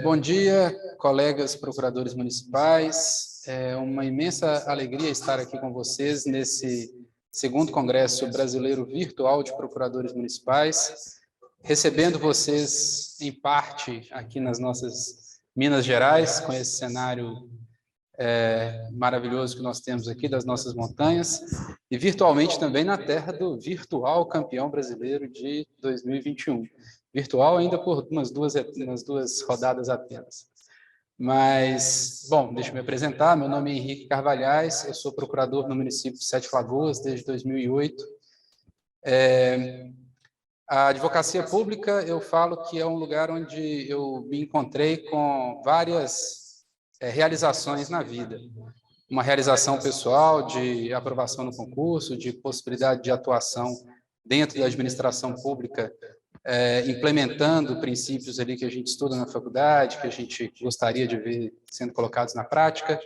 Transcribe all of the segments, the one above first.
Bom dia, colegas procuradores municipais. É uma imensa alegria estar aqui com vocês nesse segundo Congresso Brasileiro Virtual de Procuradores Municipais, recebendo vocês em parte aqui nas nossas Minas Gerais, com esse cenário maravilhoso que nós temos aqui das nossas montanhas, e virtualmente também na terra do virtual campeão brasileiro de 2021. Virtual ainda por umas duas rodadas apenas. Mas, bom, deixa eu me apresentar. Meu nome é Henrique Carvalhais, eu sou procurador no município de Sete Lagoas desde 2008. A advocacia pública, eu falo que é um lugar onde eu me encontrei com várias realizações na vida. Uma realização pessoal de aprovação no concurso, de possibilidade de atuação dentro da administração pública, implementando princípios ali que a gente estuda na faculdade, que a gente gostaria de ver sendo colocados na prática.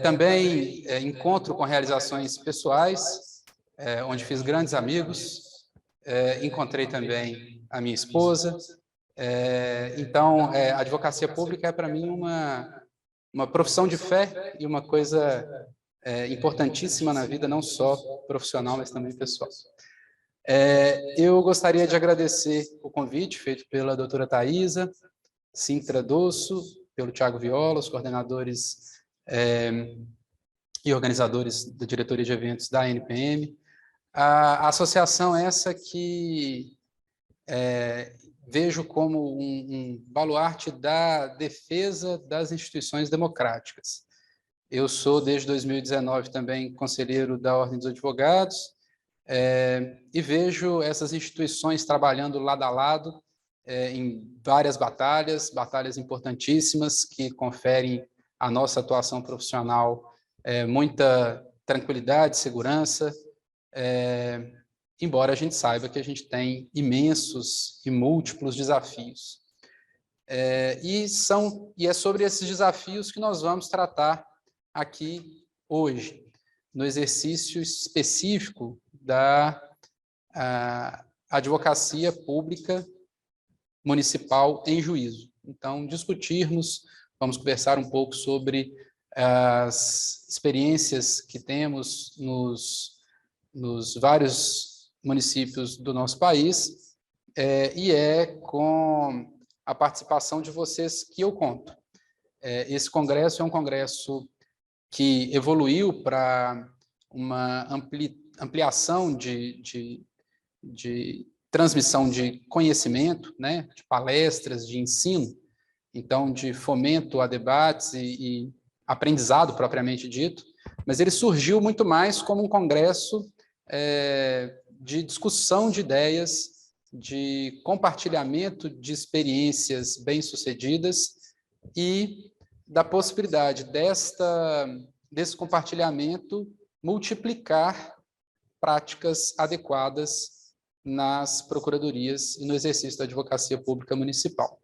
Também encontro com realizações pessoais, onde fiz grandes amigos, encontrei também a minha esposa. Então, a advocacia pública é para mim uma profissão de fé e uma coisa importantíssima na vida, não só profissional, mas também pessoal. Eu gostaria de agradecer o convite feito pela doutora Thaisa, Sintra Dosso, pelo Thiago Viola, os coordenadores e organizadores da diretoria de eventos da NPM. A associação essa que vejo como um baluarte da defesa das instituições democráticas. Eu sou, desde 2019, também conselheiro da Ordem dos Advogados, e vejo essas instituições trabalhando lado a lado em várias batalhas importantíssimas que conferem à nossa atuação profissional muita tranquilidade, segurança, embora a gente saiba que a gente tem imensos e múltiplos desafios. E é sobre esses desafios que nós vamos tratar aqui hoje, no exercício específico da advocacia pública municipal em juízo. Então, vamos conversar um pouco sobre as experiências que temos nos vários municípios do nosso país, e com a participação de vocês que eu conto. Esse congresso é um congresso que evoluiu para uma ampliação de transmissão de conhecimento, né, de palestras, de ensino, então de fomento a debates e aprendizado propriamente dito, mas ele surgiu muito mais como um congresso de discussão de ideias, de compartilhamento de experiências bem-sucedidas e da possibilidade desse compartilhamento multiplicar práticas adequadas nas procuradorias e no exercício da advocacia pública municipal.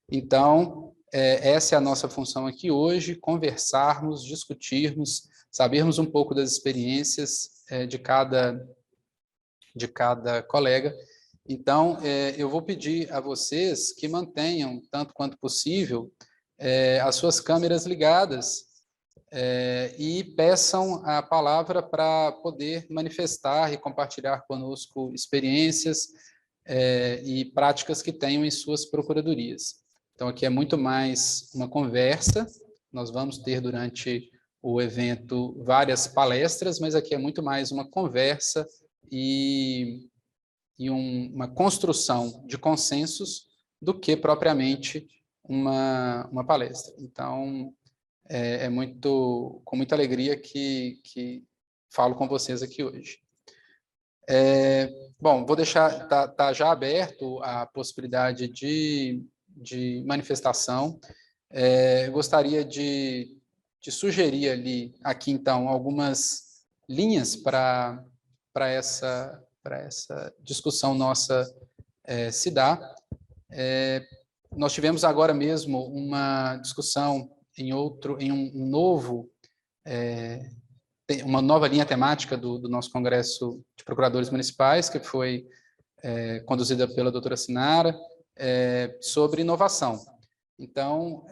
Então, essa é a nossa função aqui hoje, conversarmos, discutirmos, sabermos um pouco das experiências de cada colega. Então, eu vou pedir a vocês que mantenham, tanto quanto possível, as suas câmeras ligadas e peçam a palavra para poder manifestar e compartilhar conosco experiências e práticas que tenham em suas procuradorias. Então, aqui é muito mais uma conversa, nós vamos ter durante o evento várias palestras, mas aqui é muito mais uma conversa e uma construção de consensos do que propriamente uma palestra. Então, com muita alegria que falo com vocês aqui hoje. Bom, vou deixar, tá já aberto a possibilidade de manifestação. Gostaria de sugerir aqui, então, algumas linhas para essa discussão nossa se dar. Nós tivemos agora mesmo uma discussão uma nova linha temática do nosso Congresso de Procuradores Municipais, que foi conduzida pela doutora Sinara, sobre inovação. Então,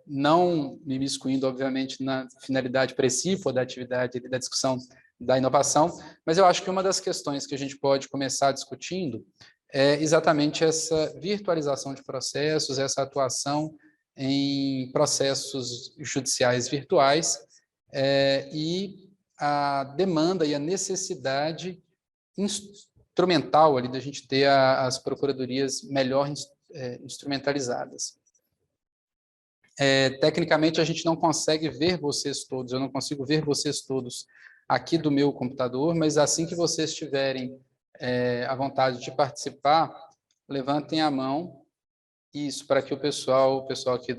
não me imiscuindo, obviamente, na finalidade principal da atividade da discussão da inovação, mas eu acho que uma das questões que a gente pode começar discutindo é exatamente essa virtualização de processos, essa atuação em processos judiciais virtuais e a demanda e a necessidade instrumental ali da gente ter as procuradorias melhor instrumentalizadas. Tecnicamente, a gente não consegue ver vocês todos, eu não consigo ver vocês todos aqui do meu computador, mas assim que vocês tiverem a vontade de participar, levantem a mão, isso, para que o pessoal aqui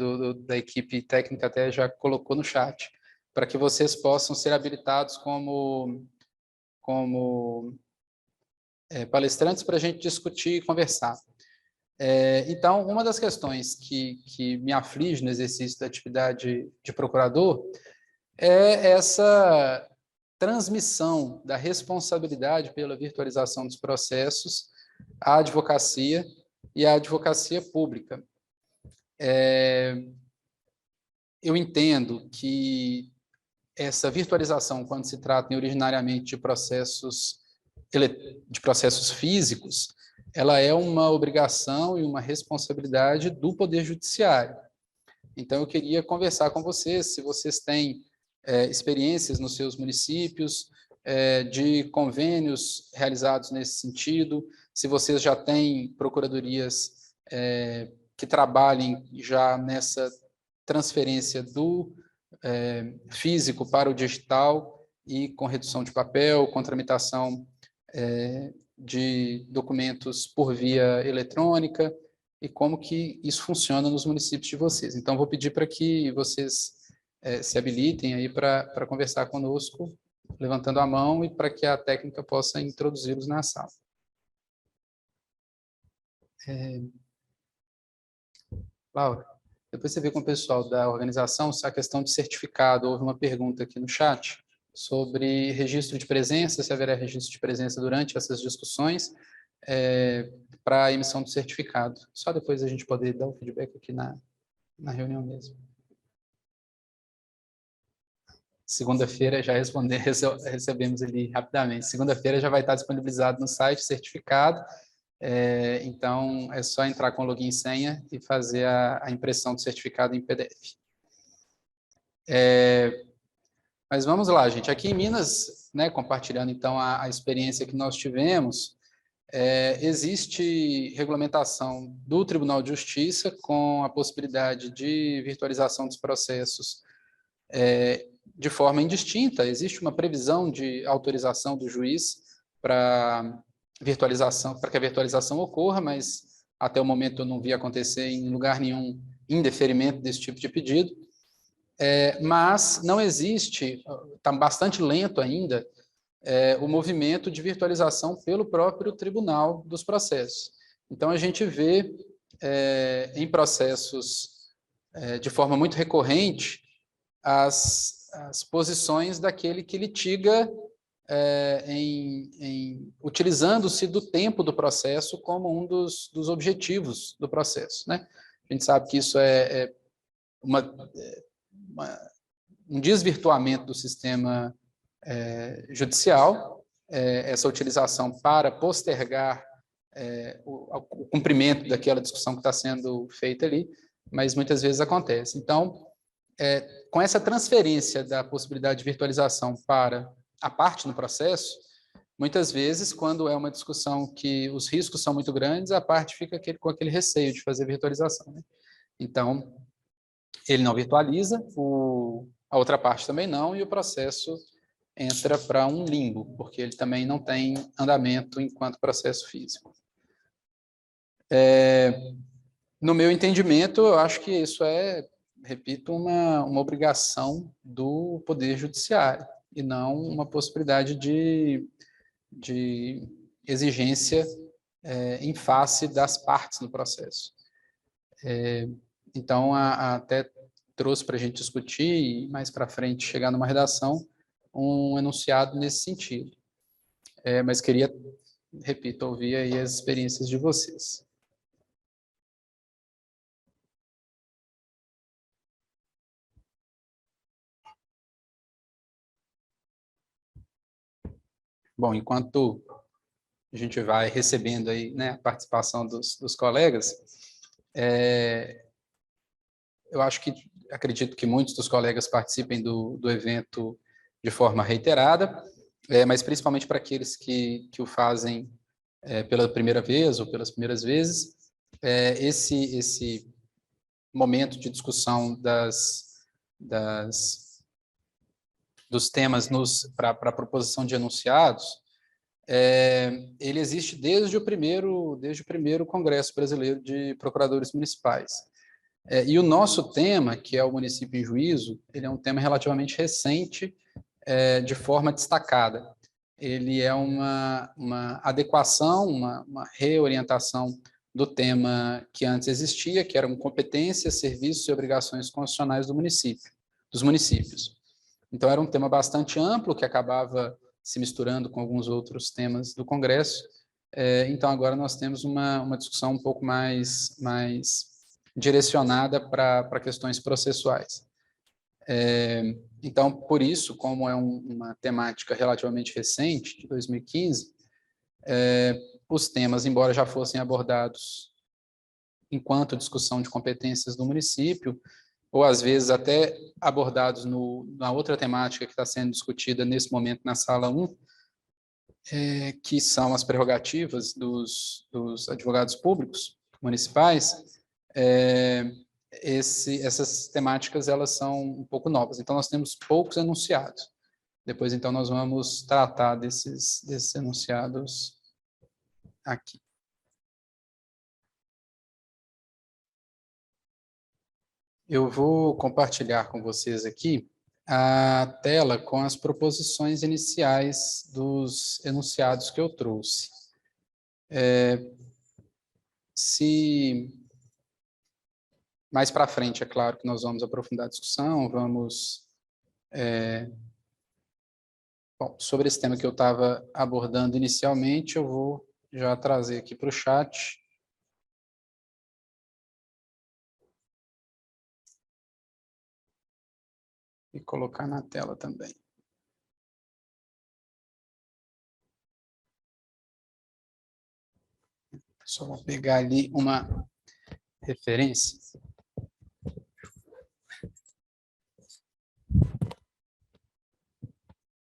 da equipe técnica até já colocou no chat, para que vocês possam ser habilitados como palestrantes para a gente discutir e conversar. Então, uma das questões que me aflige no exercício da atividade de procurador é essa transmissão da responsabilidade pela virtualização dos processos à advocacia e à advocacia pública. Eu entendo que essa virtualização, quando se trata originariamente de processos físicos, ela é uma obrigação e uma responsabilidade do Poder Judiciário. Então, eu queria conversar com vocês, se vocês têm experiências nos seus municípios, de convênios realizados nesse sentido, se vocês já têm procuradorias que trabalhem já nessa transferência do físico para o digital e com redução de papel, com tramitação de documentos por via eletrônica e como que isso funciona nos municípios de vocês. Então, vou pedir para que vocês se habilitem aí para conversar conosco, levantando a mão e para que a técnica possa introduzi-los na sala. Laura, depois você vê com o pessoal da organização se a questão de certificado, houve uma pergunta aqui no chat sobre registro de presença, se haverá registro de presença durante essas discussões, para a emissão do certificado. Só depois a gente poder dar o feedback aqui na reunião mesmo. Segunda-feira já recebemos ali rapidamente. Segunda-feira já vai estar disponibilizado no site certificado, então é só entrar com login e senha e fazer a impressão do certificado em PDF. Mas vamos lá, gente. Aqui em Minas, né, compartilhando então a experiência que nós tivemos, existe regulamentação do Tribunal de Justiça com a possibilidade de virtualização dos processos de forma indistinta. Existe uma previsão de autorização do juiz para que a virtualização ocorra, mas até o momento eu não vi acontecer em lugar nenhum indeferimento desse tipo de pedido. Mas não existe, está bastante lento ainda, o movimento de virtualização pelo próprio tribunal dos processos. Então, a gente vê em processos de forma muito recorrente as posições daquele que litiga utilizando-se do tempo do processo como um dos objetivos do processo, né? A gente sabe que isso é um desvirtuamento do sistema judicial, essa utilização para postergar o cumprimento daquela discussão que está sendo feita ali, mas muitas vezes acontece. Então, com essa transferência da possibilidade de virtualização para a parte no processo, muitas vezes, quando é uma discussão que os riscos são muito grandes, a parte fica com aquele receio de fazer virtualização, né? Então, ele não virtualiza, a outra parte também não, e o processo entra para um limbo, porque ele também não tem andamento enquanto processo físico. No meu entendimento, eu acho que isso repito, uma obrigação do Poder Judiciário, e não uma possibilidade de exigência em face das partes no processo. Então, até trouxe para a gente discutir e mais para frente chegar numa redação um enunciado nesse sentido. Mas queria, repito, ouvir aí as experiências de vocês. Bom, enquanto a gente vai recebendo aí, né, a participação dos colegas, eu acredito que muitos dos colegas participem do evento de forma reiterada, mas principalmente para aqueles que o fazem pela primeira vez ou pelas primeiras vezes, esse momento de discussão dos temas para a proposição de enunciados, ele existe desde o primeiro Congresso Brasileiro de Procuradores Municipais. E o nosso tema, que é o município em juízo, ele é um tema relativamente recente, de forma destacada. Ele é uma adequação, uma reorientação do tema que antes existia, que eram competências, serviços e obrigações constitucionais dos municípios. Então, era um tema bastante amplo, que acabava se misturando com alguns outros temas do Congresso. Então, agora nós temos uma discussão um pouco mais direcionada para questões processuais. Então, por isso, como é uma temática relativamente recente, de 2015, os temas, embora já fossem abordados enquanto discussão de competências do município, ou às vezes até abordados na outra temática que está sendo discutida nesse momento na sala 1, que são as prerrogativas dos advogados públicos municipais, essas temáticas elas são um pouco novas. Então, nós temos poucos enunciados. Depois, então, nós vamos tratar desses enunciados aqui. Eu vou compartilhar com vocês aqui a tela com as proposições iniciais dos enunciados que eu trouxe. Se mais para frente, é claro que nós vamos aprofundar a discussão, bom, sobre esse tema que eu estava abordando inicialmente, eu vou já trazer aqui para o chat. E colocar na tela também. Só vou pegar ali uma referência.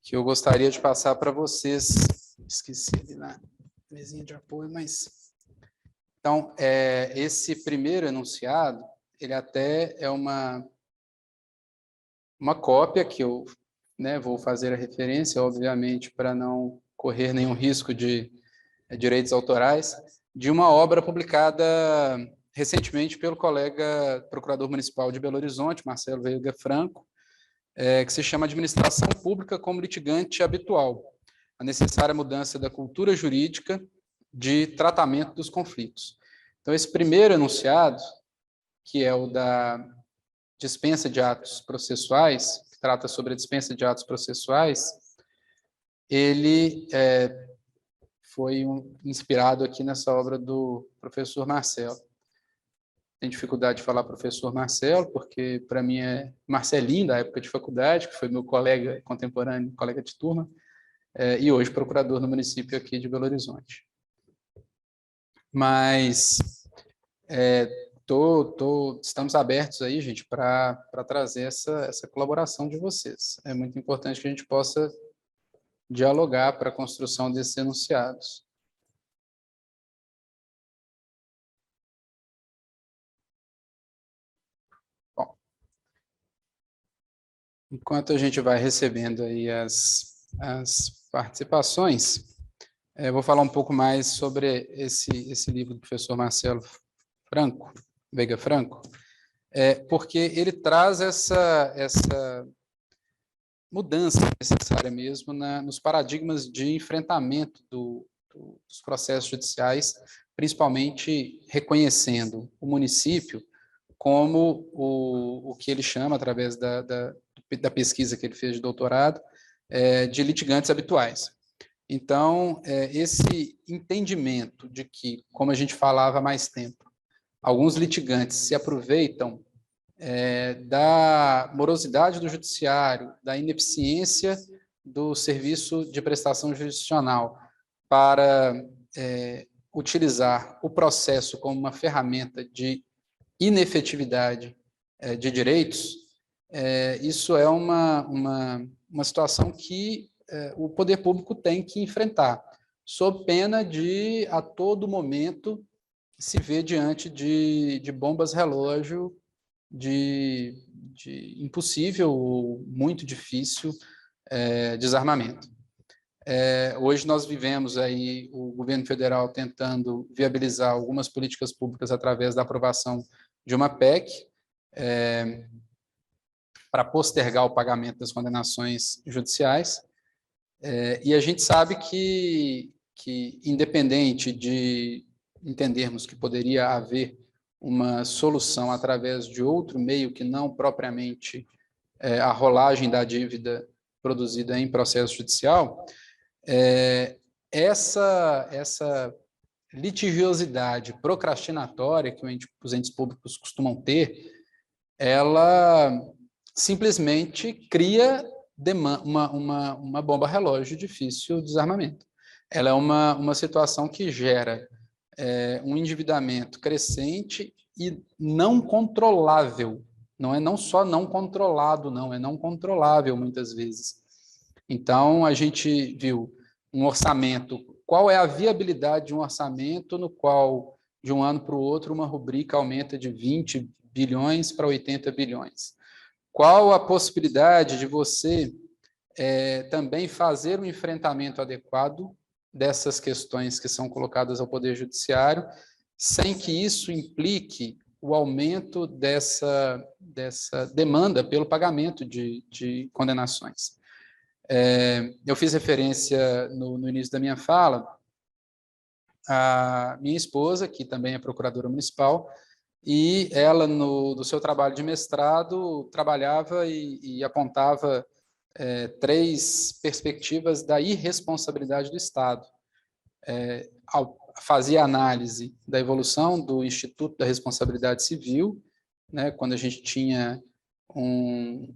Que eu gostaria de passar para vocês. Esqueci ali na mesinha de apoio, mas... Então, esse primeiro enunciado, ele até é uma cópia que eu vou fazer a referência, obviamente, para não correr nenhum risco de direitos autorais, de uma obra publicada recentemente pelo colega procurador municipal de Belo Horizonte, Marcelo Veiga Franco, que se chama Administração Pública como Litigante Habitual, a necessária mudança da cultura jurídica de tratamento dos conflitos. Então, esse primeiro enunciado, que é o da dispensa de atos processuais, que trata sobre a dispensa de atos processuais, ele foi inspirado aqui nessa obra do professor Marcelo. Tenho dificuldade de falar professor Marcelo, porque para mim é Marcelinho, da época de faculdade, que foi meu colega contemporâneo, colega de turma, e hoje procurador no município aqui de Belo Horizonte. Mas estamos abertos aí, gente, para trazer essa colaboração de vocês. É muito importante que a gente possa dialogar para a construção desses enunciados. Bom, enquanto a gente vai recebendo aí as participações, vou falar um pouco mais sobre esse livro do professor Marcelo Veiga Franco, porque ele traz essa mudança necessária mesmo nos paradigmas de enfrentamento dos processos judiciais, principalmente reconhecendo o município como o que ele chama, através da pesquisa que ele fez de doutorado, de litigantes habituais. Então, esse entendimento de que, como a gente falava há mais tempo, alguns litigantes se aproveitam da morosidade do judiciário, da ineficiência do serviço de prestação jurisdicional para utilizar o processo como uma ferramenta de inefetividade de direitos, isso é uma situação que o poder público tem que enfrentar, sob pena de, a todo momento, se ver diante de bombas relógio de impossível ou muito difícil desarmamento. Hoje nós vivemos aí o governo federal tentando viabilizar algumas políticas públicas através da aprovação de uma PEC para postergar o pagamento das condenações judiciais. E a gente sabe que independente de entendermos que poderia haver uma solução através de outro meio que não propriamente a rolagem da dívida produzida em processo judicial, essa litigiosidade procrastinatória que os entes públicos costumam ter, ela simplesmente cria uma bomba relógio de difícil desarmamento. Ela é uma situação que gera um endividamento crescente e não controlável. Não só não controlado, não, é não controlável muitas vezes. Então, a gente viu um orçamento, qual é a viabilidade de um orçamento no qual, de um ano para o outro, uma rubrica aumenta de 20 bilhões para 80 bilhões? Qual a possibilidade de você também fazer um enfrentamento adequado dessas questões que são colocadas ao Poder Judiciário, sem que isso implique o aumento dessa demanda pelo pagamento de condenações? Eu fiz referência no início da minha fala à minha esposa, que também é procuradora municipal, e ela, no seu trabalho de mestrado, trabalhava e apontava 3 perspectivas da irresponsabilidade do Estado. Fazia análise da evolução do Instituto da Responsabilidade Civil, né, quando a gente tinha um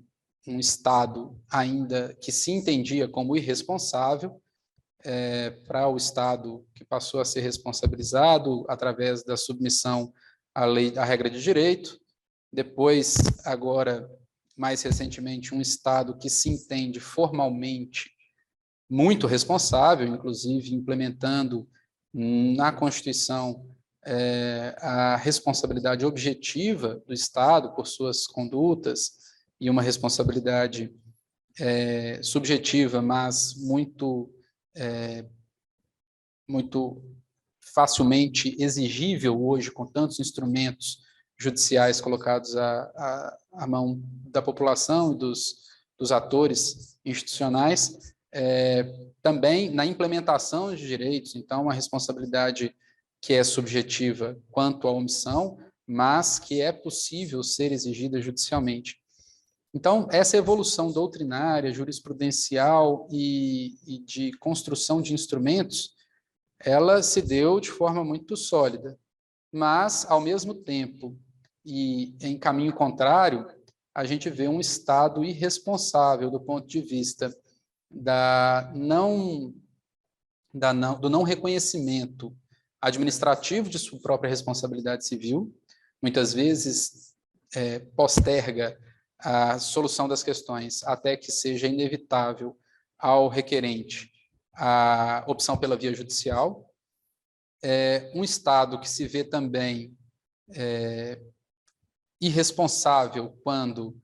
Estado ainda que se entendia como irresponsável, para o Estado que passou a ser responsabilizado através da submissão à lei, à regra de direito. Depois, agora, mais recentemente, um Estado que se entende formalmente muito responsável, inclusive implementando na Constituição a responsabilidade objetiva do Estado por suas condutas e uma responsabilidade subjetiva, mas muito facilmente exigível hoje, com tantos instrumentos judiciais colocados à mão da população e dos atores institucionais, também na implementação de direitos. Então, uma responsabilidade que é subjetiva quanto à omissão, mas que é possível ser exigida judicialmente. Então, essa evolução doutrinária, jurisprudencial e de construção de instrumentos, ela se deu de forma muito sólida, mas, ao mesmo tempo, e em caminho contrário, a gente vê um Estado irresponsável do ponto de vista do não reconhecimento administrativo de sua própria responsabilidade civil, muitas vezes posterga a solução das questões até que seja inevitável ao requerente a opção pela via judicial. Um Estado que se vê também irresponsável quando,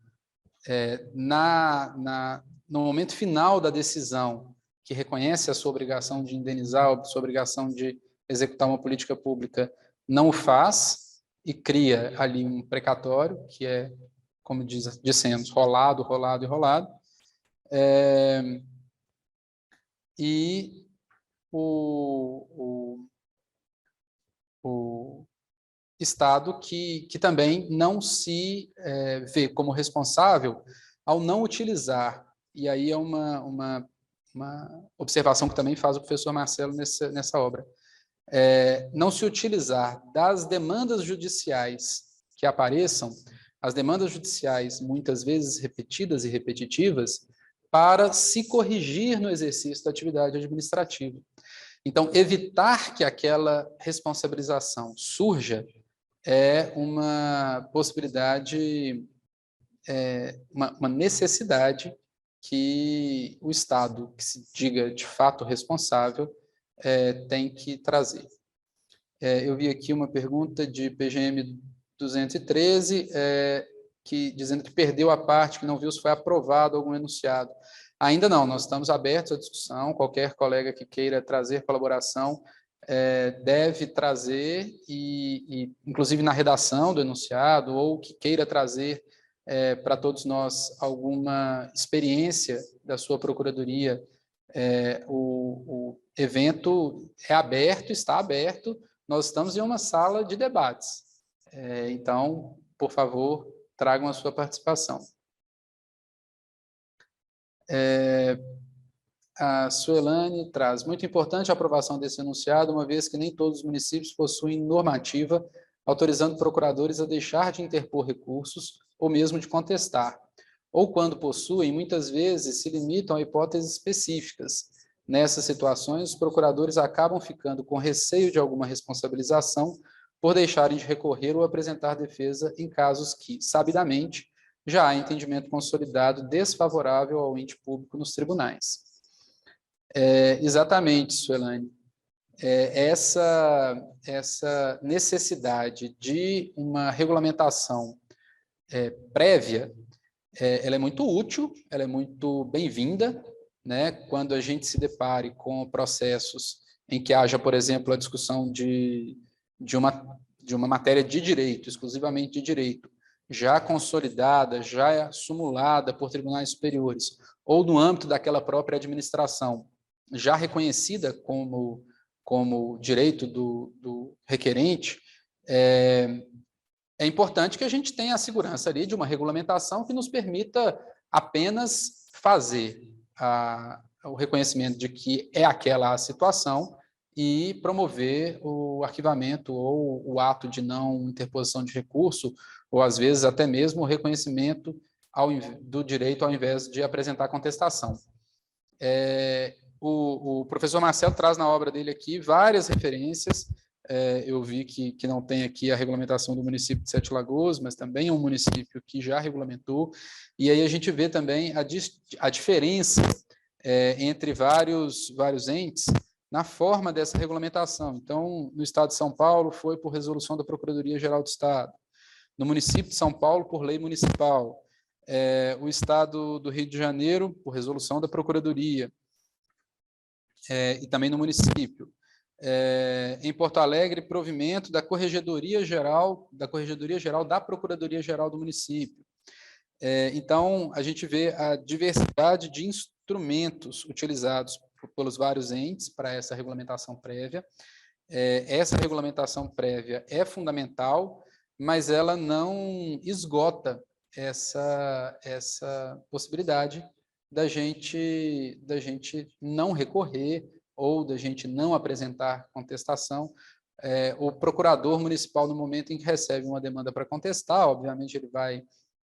no momento final da decisão, que reconhece a sua obrigação de indenizar, a sua obrigação de executar uma política pública, não o faz e cria ali um precatório, que é, como dissemos, rolado, rolado e rolado. E o Estado que também não se vê como responsável ao não utilizar, e aí é uma observação que também faz o professor Marcelo nessa obra, não se utilizar das demandas judiciais que apareçam, as demandas judiciais muitas vezes repetidas e repetitivas, para se corrigir no exercício da atividade administrativa. Então, evitar que aquela responsabilização surja é uma possibilidade, uma necessidade que o Estado, que se diga de fato responsável, tem que trazer. Eu vi aqui uma pergunta de PGM 213, dizendo que perdeu a parte que não viu se foi aprovado algum enunciado. Ainda não, nós estamos abertos à discussão, qualquer colega que queira trazer colaboração deve trazer, inclusive na redação do enunciado, ou que queira trazer para todos nós alguma experiência da sua procuradoria. O evento é aberto, está aberto, nós estamos em uma sala de debates. Então, por favor, tragam a sua participação. A Suelane traz: muito importante a aprovação desse enunciado, uma vez que nem todos os municípios possuem normativa autorizando procuradores a deixar de interpor recursos ou mesmo de contestar. Ou quando possuem, muitas vezes se limitam a hipóteses específicas. Nessas situações, os procuradores acabam ficando com receio de alguma responsabilização por deixarem de recorrer ou apresentar defesa em casos que, sabidamente, já há entendimento consolidado desfavorável ao ente público nos tribunais. Exatamente, Suelane. Essa necessidade de uma regulamentação prévia, ela é muito útil, ela é muito bem-vinda, né? Quando a gente se depare com processos em que haja, por exemplo, a discussão de uma matéria de direito, exclusivamente de direito, já consolidada, já sumulada por tribunais superiores, ou no âmbito daquela própria administração, já reconhecida como direito do requerente, é importante que a gente tenha a segurança ali de uma regulamentação que nos permita apenas fazer o reconhecimento de que é aquela a situação e promover o arquivamento ou o ato de não interposição de recurso, ou às vezes até mesmo o reconhecimento do direito ao invés de apresentar contestação. O professor Marcelo traz na obra dele aqui várias referências. Eu vi que não tem aqui a regulamentação do município de Sete Lagoas, mas também é um município que já regulamentou, e aí a gente vê também a diferença entre vários entes na forma dessa regulamentação. Então, no estado de São Paulo, foi por resolução da Procuradoria-Geral do Estado, no município de São Paulo, por lei municipal, o estado do Rio de Janeiro, por resolução da Procuradoria, e também no município. Em Porto Alegre, provimento da Corregedoria-Geral da Procuradoria-Geral do município. Então, a gente vê a diversidade de instrumentos utilizados pelos vários entes para essa regulamentação prévia. Essa regulamentação prévia é fundamental, mas ela não esgota essa possibilidade da gente não recorrer ou da gente não apresentar contestação. O procurador municipal, no momento em que recebe uma demanda para contestar, obviamente ele vai,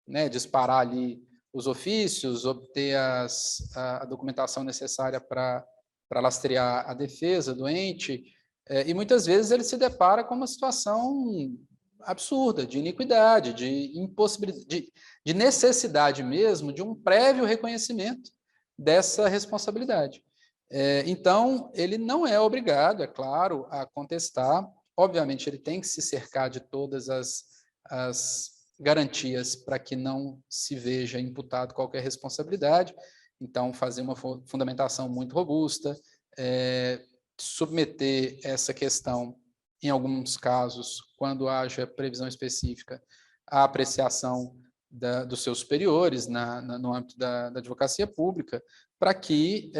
né, disparar ali os ofícios, obter a documentação necessária para lastrear a defesa do ente, e muitas vezes ele se depara com uma situação absurda, de iniquidade, de impossibilidade, de necessidade mesmo de um prévio reconhecimento dessa responsabilidade. Então, ele não é obrigado, é claro, a contestar. Obviamente, ele tem que se cercar de todas as garantias para que não se veja imputado qualquer responsabilidade. Então, fazer uma fundamentação muito robusta, submeter essa questão, em alguns casos, quando haja previsão específica, à apreciação dos seus superiores no âmbito da advocacia pública, para que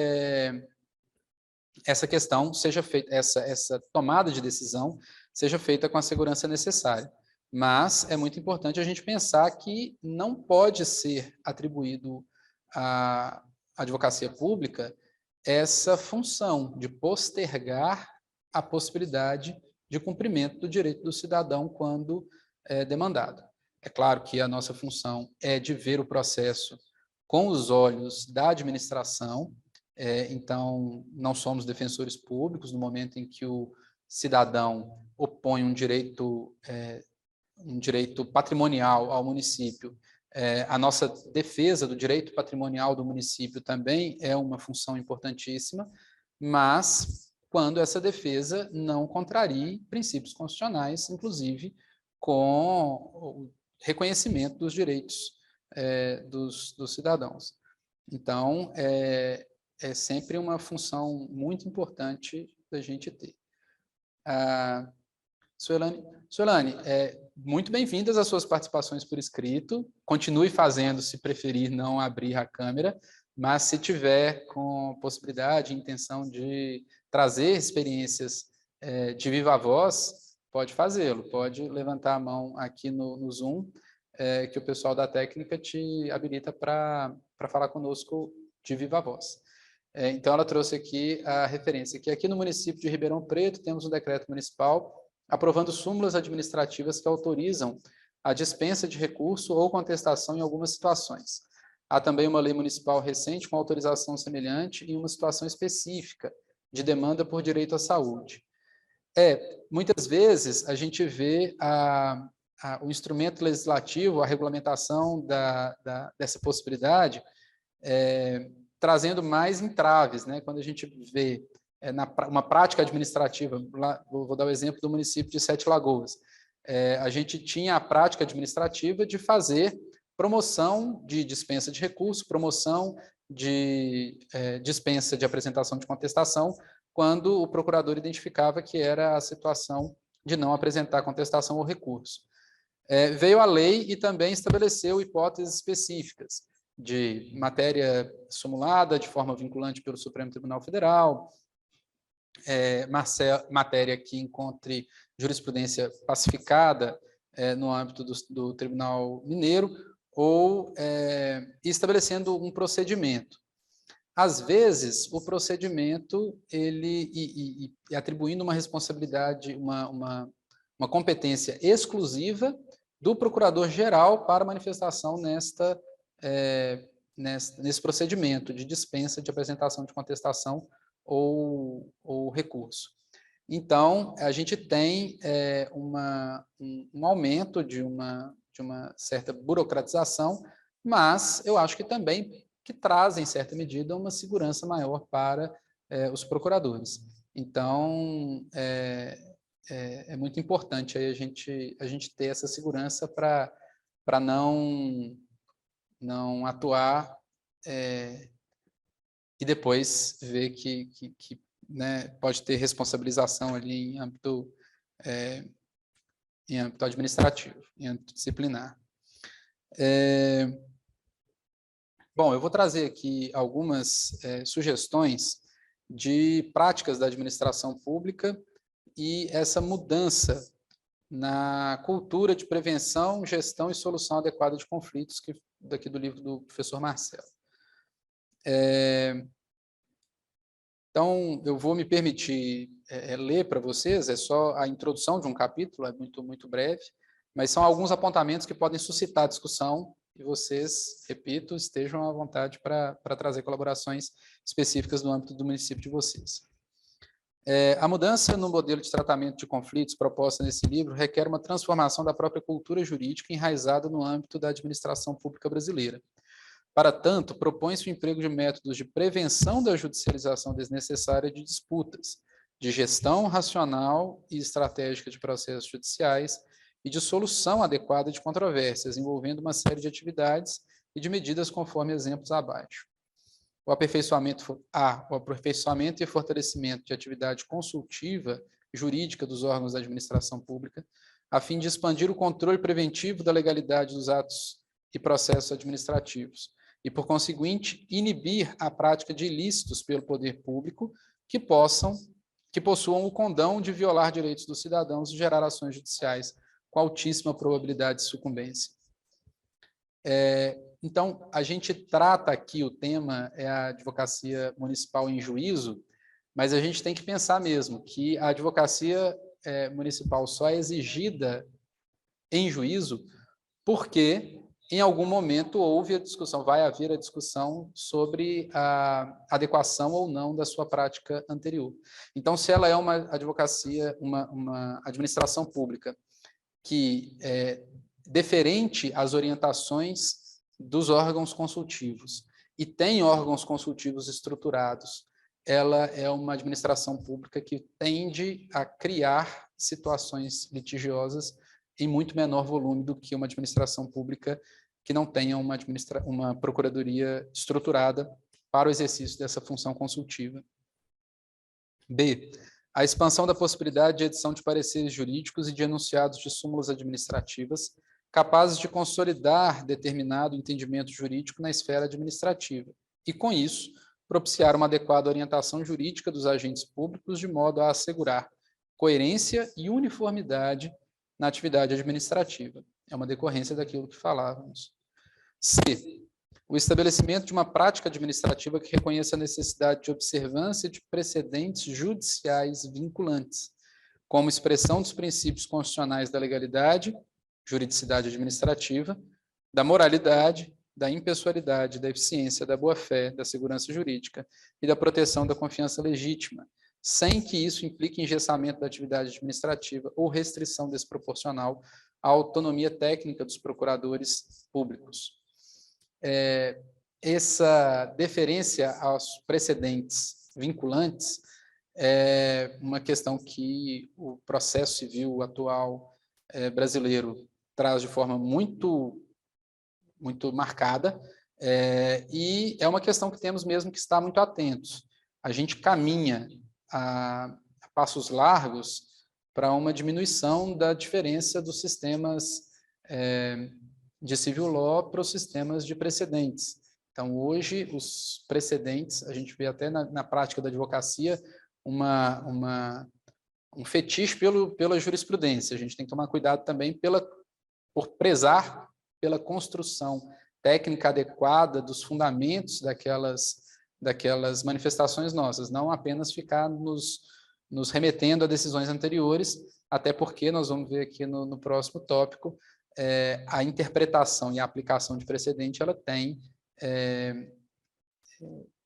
essa questão seja feita, essa tomada de decisão seja feita com a segurança necessária. Mas é muito importante a gente pensar que não pode ser atribuído à advocacia pública essa função de postergar a possibilidade de cumprimento do direito do cidadão quando demandado. É claro que a nossa função é de ver o processo com os olhos da administração. Então, não somos defensores públicos no momento em que o cidadão opõe um direito patrimonial ao município. A nossa defesa do direito patrimonial do município também é uma função importantíssima, mas quando essa defesa não contrarie princípios constitucionais, inclusive com o reconhecimento dos direitos dos cidadãos. Então, é sempre uma função muito importante da gente ter. Suelane, muito bem-vindas às suas participações por escrito. Continue fazendo, se preferir não abrir a câmera, mas se tiver com possibilidade e intenção de trazer experiências de viva voz, pode fazê-lo, pode levantar a mão aqui no Zoom, que o pessoal da técnica te habilita para falar conosco de viva voz. Então, ela trouxe aqui a referência, que aqui no município de Ribeirão Preto temos um decreto municipal aprovando súmulas administrativas que autorizam a dispensa de recurso ou contestação em algumas situações. Há também uma lei municipal recente com autorização semelhante em uma situação específica de demanda por direito à saúde. Muitas vezes a gente vê o instrumento legislativo, a regulamentação dessa possibilidade, trazendo mais entraves, né? Quando a gente vê uma prática administrativa, vou dar o exemplo do município de Sete Lagoas, a gente tinha a prática administrativa de fazer promoção de dispensa de recurso, promoção de dispensa de apresentação de contestação, quando o procurador identificava que era a situação de não apresentar contestação ou recurso. Veio a lei e também estabeleceu hipóteses específicas de matéria sumulada de forma vinculante pelo Supremo Tribunal Federal, matéria que encontre jurisprudência pacificada no âmbito do Tribunal Mineiro, ou estabelecendo um procedimento. Às vezes, o procedimento, e atribuindo uma responsabilidade, uma competência exclusiva do Procurador-Geral para manifestação nesse procedimento de dispensa de apresentação de contestação ou recurso. Então, a gente tem um aumento de uma certa burocratização, mas eu acho que também que traz, em certa medida, uma segurança maior para os procuradores. Então, é muito importante aí a gente ter essa segurança para não atuar e depois ver que né, pode ter responsabilização ali em âmbito administrativo, em âmbito disciplinar. Bom, eu vou trazer aqui algumas sugestões de práticas da administração pública e essa mudança na cultura de prevenção, gestão e solução adequada de conflitos, daqui do livro do professor Marcelo. Então, eu vou me permitir ler para vocês, é só a introdução de um capítulo, é muito breve, mas são alguns apontamentos que podem suscitar discussão e vocês, repito, estejam à vontade para trazer colaborações específicas no âmbito do município de vocês. A mudança no modelo de tratamento de conflitos proposta nesse livro requer uma transformação da própria cultura jurídica enraizada no âmbito da administração pública brasileira. Para tanto, propõe-se o emprego de métodos de prevenção da judicialização desnecessária de disputas, de gestão racional e estratégica de processos judiciais e de solução adequada de controvérsias, envolvendo uma série de atividades e de medidas conforme exemplos abaixo. O aperfeiçoamento e fortalecimento de atividade consultiva jurídica dos órgãos da administração pública, a fim de expandir o controle preventivo da legalidade dos atos e processos administrativos, e, por conseguinte, inibir a prática de ilícitos pelo poder público que possuam o condão de violar direitos dos cidadãos e gerar ações judiciais com altíssima probabilidade de sucumbência. Então, a gente trata aqui, o tema é a advocacia municipal em juízo, mas a gente tem que pensar mesmo que a advocacia municipal só é exigida em juízo porque em algum momento houve a discussão, vai haver a discussão sobre a adequação ou não da sua prática anterior. Então, se ela é uma advocacia, uma administração pública que é deferente às orientações dos órgãos consultivos e tem órgãos consultivos estruturados, ela é uma administração pública que tende a criar situações litigiosas em muito menor volume do que uma administração pública que não tenha uma procuradoria estruturada para o exercício dessa função consultiva. B. A expansão da possibilidade de edição de pareceres jurídicos e de enunciados de súmulas administrativas capazes de consolidar determinado entendimento jurídico na esfera administrativa e, com isso, propiciar uma adequada orientação jurídica dos agentes públicos de modo a assegurar coerência e uniformidade na atividade administrativa. É uma decorrência daquilo que falávamos. C. O estabelecimento de uma prática administrativa que reconheça a necessidade de observância de precedentes judiciais vinculantes, como expressão dos princípios constitucionais da legalidade, juridicidade administrativa, da moralidade, da impessoalidade, da eficiência, da boa-fé, da segurança jurídica e da proteção da confiança legítima, sem que isso implique engessamento da atividade administrativa ou restrição desproporcional à autonomia técnica dos procuradores públicos. Essa deferência aos precedentes vinculantes é uma questão que o processo civil atual brasileiro traz de forma muito marcada, e é uma questão que temos mesmo que estar muito atentos. A gente caminha a passos largos para uma diminuição da diferença dos sistemas de civil law para os sistemas de precedentes. Então, hoje, os precedentes, a gente vê até na prática da advocacia um fetiche pela jurisprudência. A gente tem que tomar cuidado também por prezar pela construção técnica adequada dos fundamentos daquelas manifestações nossas, não apenas ficar nos remetendo a decisões anteriores, até porque nós vamos ver aqui no próximo tópico, a interpretação e a aplicação de precedente, ela tem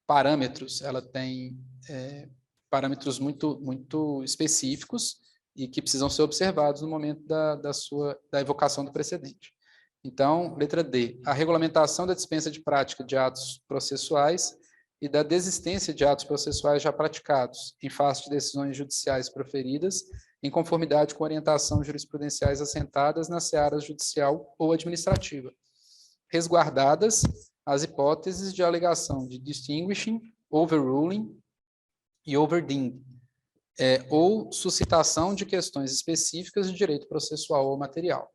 parâmetros, ela tem parâmetros muito específicos e que precisam ser observados no momento da evocação do precedente. Então, letra D, a regulamentação da dispensa de prática de atos processuais e da desistência de atos processuais já praticados, em face de decisões judiciais proferidas, em conformidade com orientações jurisprudenciais assentadas na seara judicial ou administrativa, resguardadas as hipóteses de alegação de distinguishing, overruling e overding, ou suscitação de questões específicas de direito processual ou material.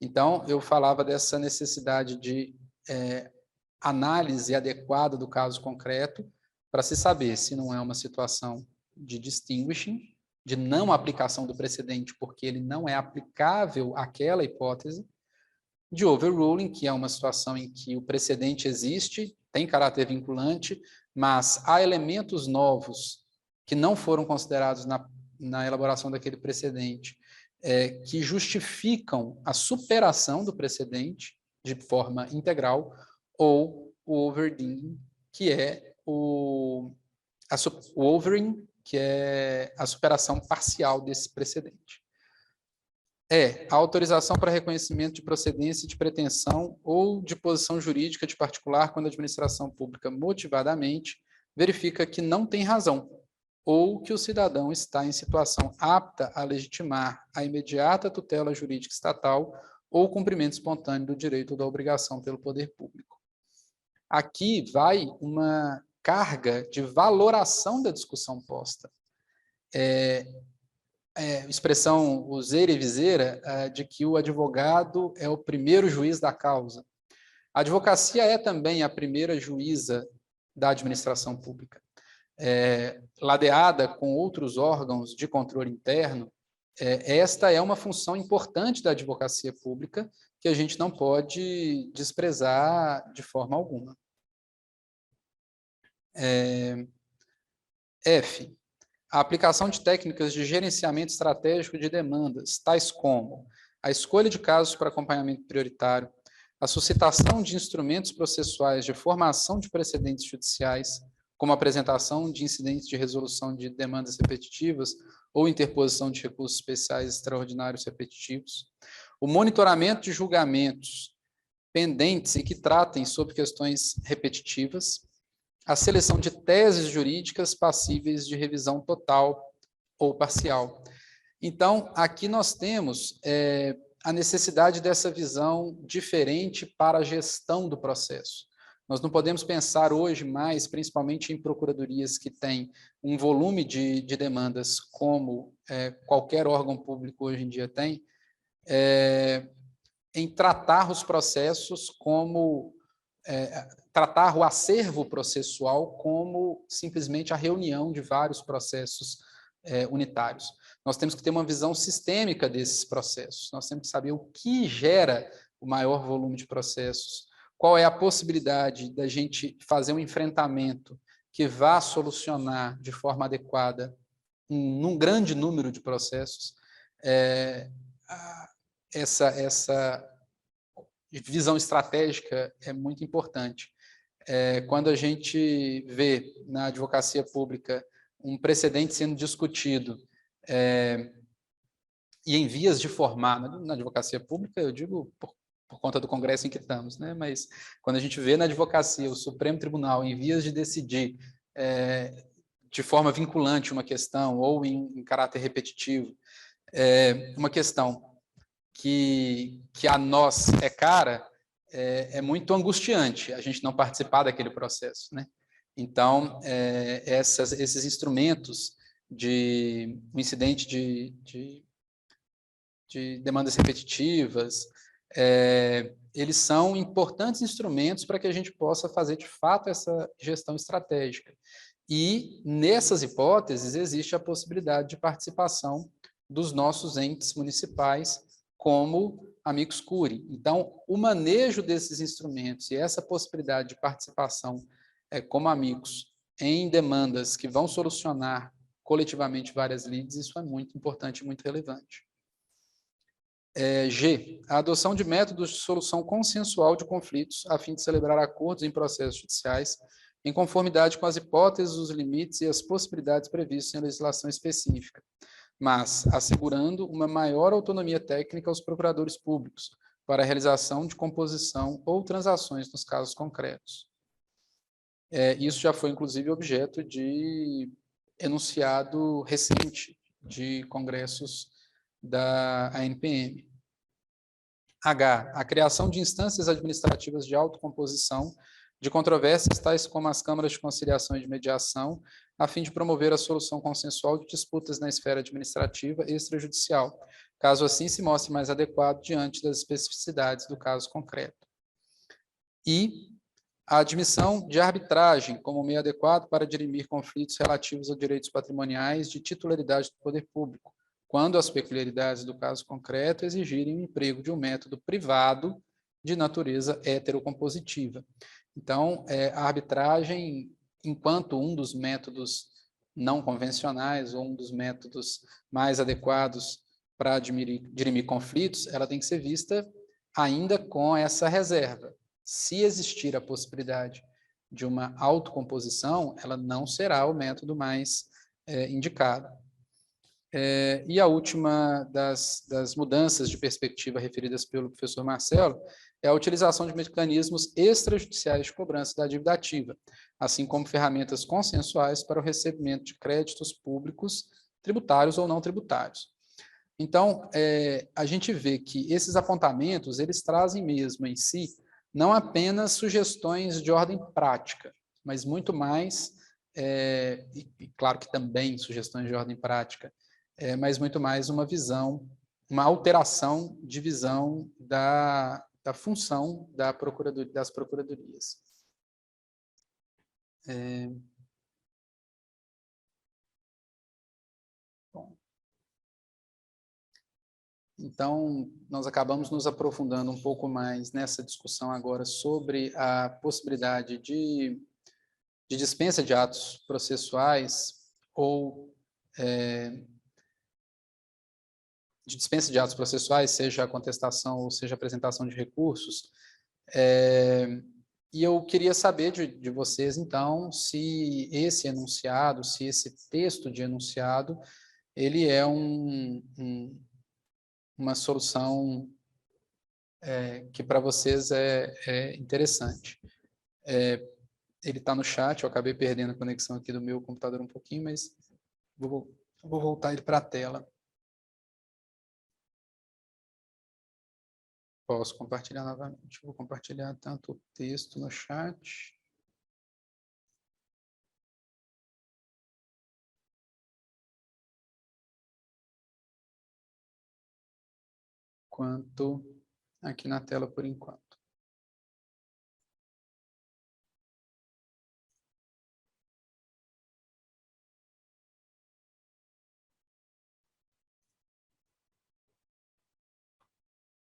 Então, eu falava dessa necessidade de análise adequada do caso concreto para se saber se não é uma situação de distinguishing, de não aplicação do precedente porque ele não é aplicável àquela hipótese, de overruling, que é uma situação em que o precedente existe, tem caráter vinculante, mas há elementos novos que não foram considerados na elaboração daquele precedente, que justificam a superação do precedente de forma integral, ou o overding, que é o overing, que é a superação parcial desse precedente. A autorização para reconhecimento de procedência de pretensão ou de posição jurídica de particular quando a administração pública motivadamente verifica que não tem razão ou que o cidadão está em situação apta a legitimar a imediata tutela jurídica estatal ou cumprimento espontâneo do direito ou da obrigação pelo poder público. Aqui vai uma carga de valoração da discussão posta. Expressão useira e viseira de que o advogado é o primeiro juiz da causa. A advocacia é também a primeira juíza da administração pública. Ladeada com outros órgãos de controle interno, esta é uma função importante da advocacia pública que a gente não pode desprezar de forma alguma. F. A aplicação de técnicas de gerenciamento estratégico de demandas, tais como a escolha de casos para acompanhamento prioritário, a suscitação de instrumentos processuais de formação de precedentes judiciais, como a apresentação de incidentes de resolução de demandas repetitivas ou interposição de recursos especiais extraordinários repetitivos, o monitoramento de julgamentos pendentes e que tratem sobre questões repetitivas, a seleção de teses jurídicas passíveis de revisão total ou parcial. Então, aqui nós temos a necessidade dessa visão diferente para a gestão do processo. Nós não podemos pensar hoje mais, principalmente em procuradorias que têm um volume de demandas como qualquer órgão público hoje em dia tem, em tratar os processos como tratar o acervo processual como simplesmente a reunião de vários processos unitários. Nós temos que ter uma visão sistêmica desses processos, nós temos que saber o que gera o maior volume de processos, qual é a possibilidade da gente fazer um enfrentamento que vá solucionar de forma adequada num grande número de processos. Essa visão estratégica é muito importante. Quando a gente vê na advocacia pública um precedente sendo discutido e em vias de formar, na advocacia pública, eu digo por conta do Congresso em que estamos, né? Mas quando a gente vê na advocacia o Supremo Tribunal em vias de decidir de forma vinculante uma questão ou em caráter repetitivo, uma questão que a nós é cara, é muito angustiante a gente não participar daquele processo, né? Então, esses instrumentos de um incidente de demandas repetitivas, eles são importantes instrumentos para que a gente possa fazer, de fato, essa gestão estratégica. E, nessas hipóteses, existe a possibilidade de participação dos nossos entes municipais como amicus curiae. Então, o manejo desses instrumentos e essa possibilidade de participação como amigos em demandas que vão solucionar coletivamente várias lides, isso é muito importante e muito relevante. G, a adoção de métodos de solução consensual de conflitos a fim de celebrar acordos em processos judiciais em conformidade com as hipóteses, os limites e as possibilidades previstos em legislação específica, mas assegurando uma maior autonomia técnica aos procuradores públicos para a realização de composição ou transações nos casos concretos. Isso já foi, inclusive, objeto de enunciado recente de congressos da ANPM. H, a criação de instâncias administrativas de autocomposição de controvérsias tais como as câmaras de conciliação e de mediação, a fim de promover a solução consensual de disputas na esfera administrativa e extrajudicial, caso assim se mostre mais adequado diante das especificidades do caso concreto. E a admissão de arbitragem como meio adequado para dirimir conflitos relativos a direitos patrimoniais de titularidade do poder público, quando as peculiaridades do caso concreto exigirem o emprego de um método privado de natureza heterocompositiva. Então, a arbitragem, enquanto um dos métodos não convencionais ou um dos métodos mais adequados para dirimir conflitos, ela tem que ser vista ainda com essa reserva. Se existir a possibilidade de uma autocomposição, ela não será o método mais indicado. E a última das mudanças de perspectiva referidas pelo professor Marcelo é a utilização de mecanismos extrajudiciais de cobrança da dívida ativa, assim como ferramentas consensuais para o recebimento de créditos públicos, tributários ou não tributários. Então, a gente vê que esses apontamentos, eles trazem mesmo em si não apenas sugestões de ordem prática, mas muito mais, e claro que também sugestões de ordem prática, mas muito mais uma visão, uma alteração de visão da função das procuradorias. Bom. Então, nós acabamos nos aprofundando um pouco mais nessa discussão agora sobre a possibilidade de dispensa de atos processuais ou de dispensa de atos processuais, seja a contestação ou seja a apresentação de recursos, E eu queria saber de vocês, então, se esse enunciado, se esse texto de enunciado, ele é uma solução que para vocês é interessante. Ele está no chat, eu acabei perdendo a conexão aqui do meu computador um pouquinho, mas vou voltar ele para a tela. Posso compartilhar novamente. Vou compartilhar tanto o texto no chat, quanto aqui na tela por enquanto.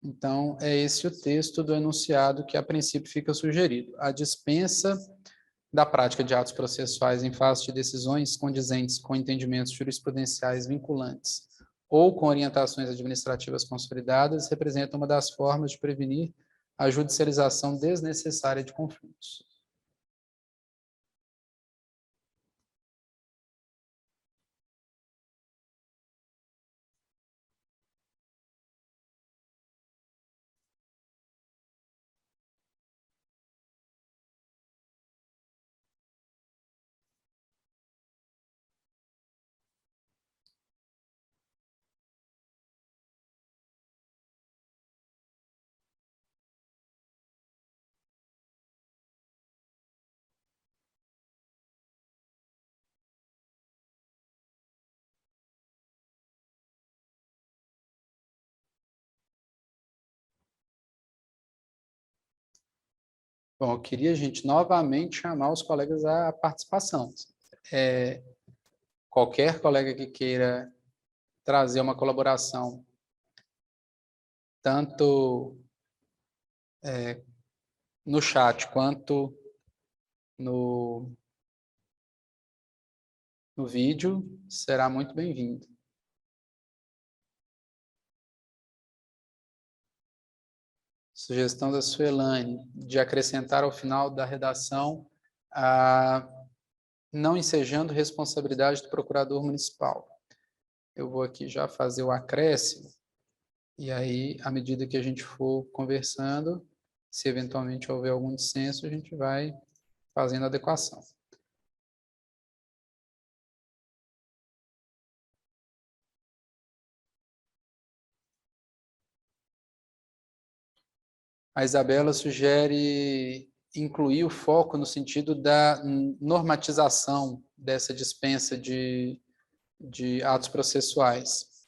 Então, é esse o texto do enunciado que, a princípio, fica sugerido. A dispensa da prática de atos processuais em face de decisões condizentes com entendimentos jurisprudenciais vinculantes ou com orientações administrativas consolidadas representa uma das formas de prevenir a judicialização desnecessária de conflitos. Bom, eu queria, gente, novamente chamar os colegas à participação. Qualquer colega que queira trazer uma colaboração, tanto no chat quanto no vídeo, será muito bem-vindo. Sugestão da Suelane, de acrescentar ao final da redação a não ensejando responsabilidade do procurador municipal. Eu vou aqui já fazer o acréscimo, e aí, à medida que a gente for conversando, se eventualmente houver algum dissenso, a gente vai fazendo a adequação. A Isabela sugere incluir o foco no sentido da normatização dessa dispensa de atos processuais.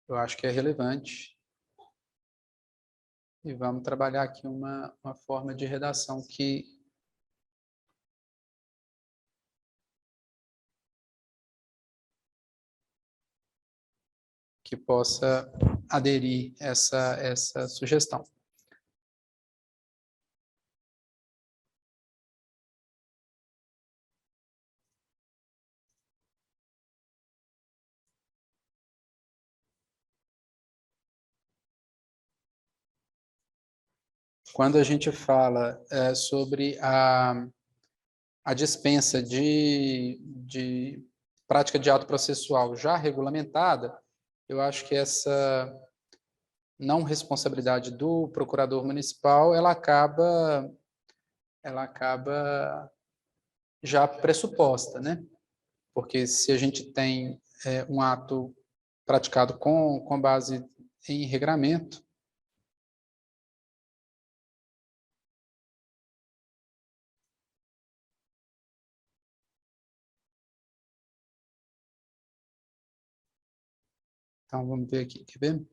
Eu acho que é relevante. E vamos trabalhar aqui uma forma de redação que possa aderir essa sugestão. Quando a gente fala sobre a dispensa de prática de ato processual já regulamentada, eu acho que essa não responsabilidade do procurador municipal, ela acaba já pressuposta, né? Porque se a gente tem um ato praticado com base em regramento, então vamos ver aqui, quer ver?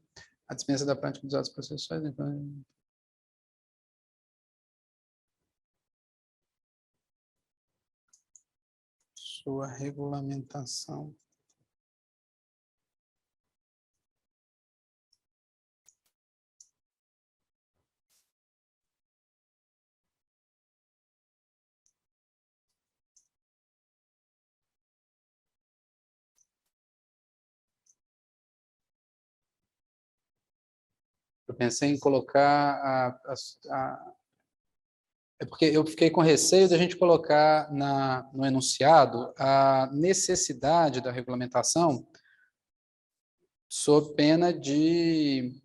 A dispensa da prática dos atos processuais, né? Sua regulamentação. Eu pensei em colocar é porque eu fiquei com receio da gente colocar no enunciado a necessidade da regulamentação sob pena de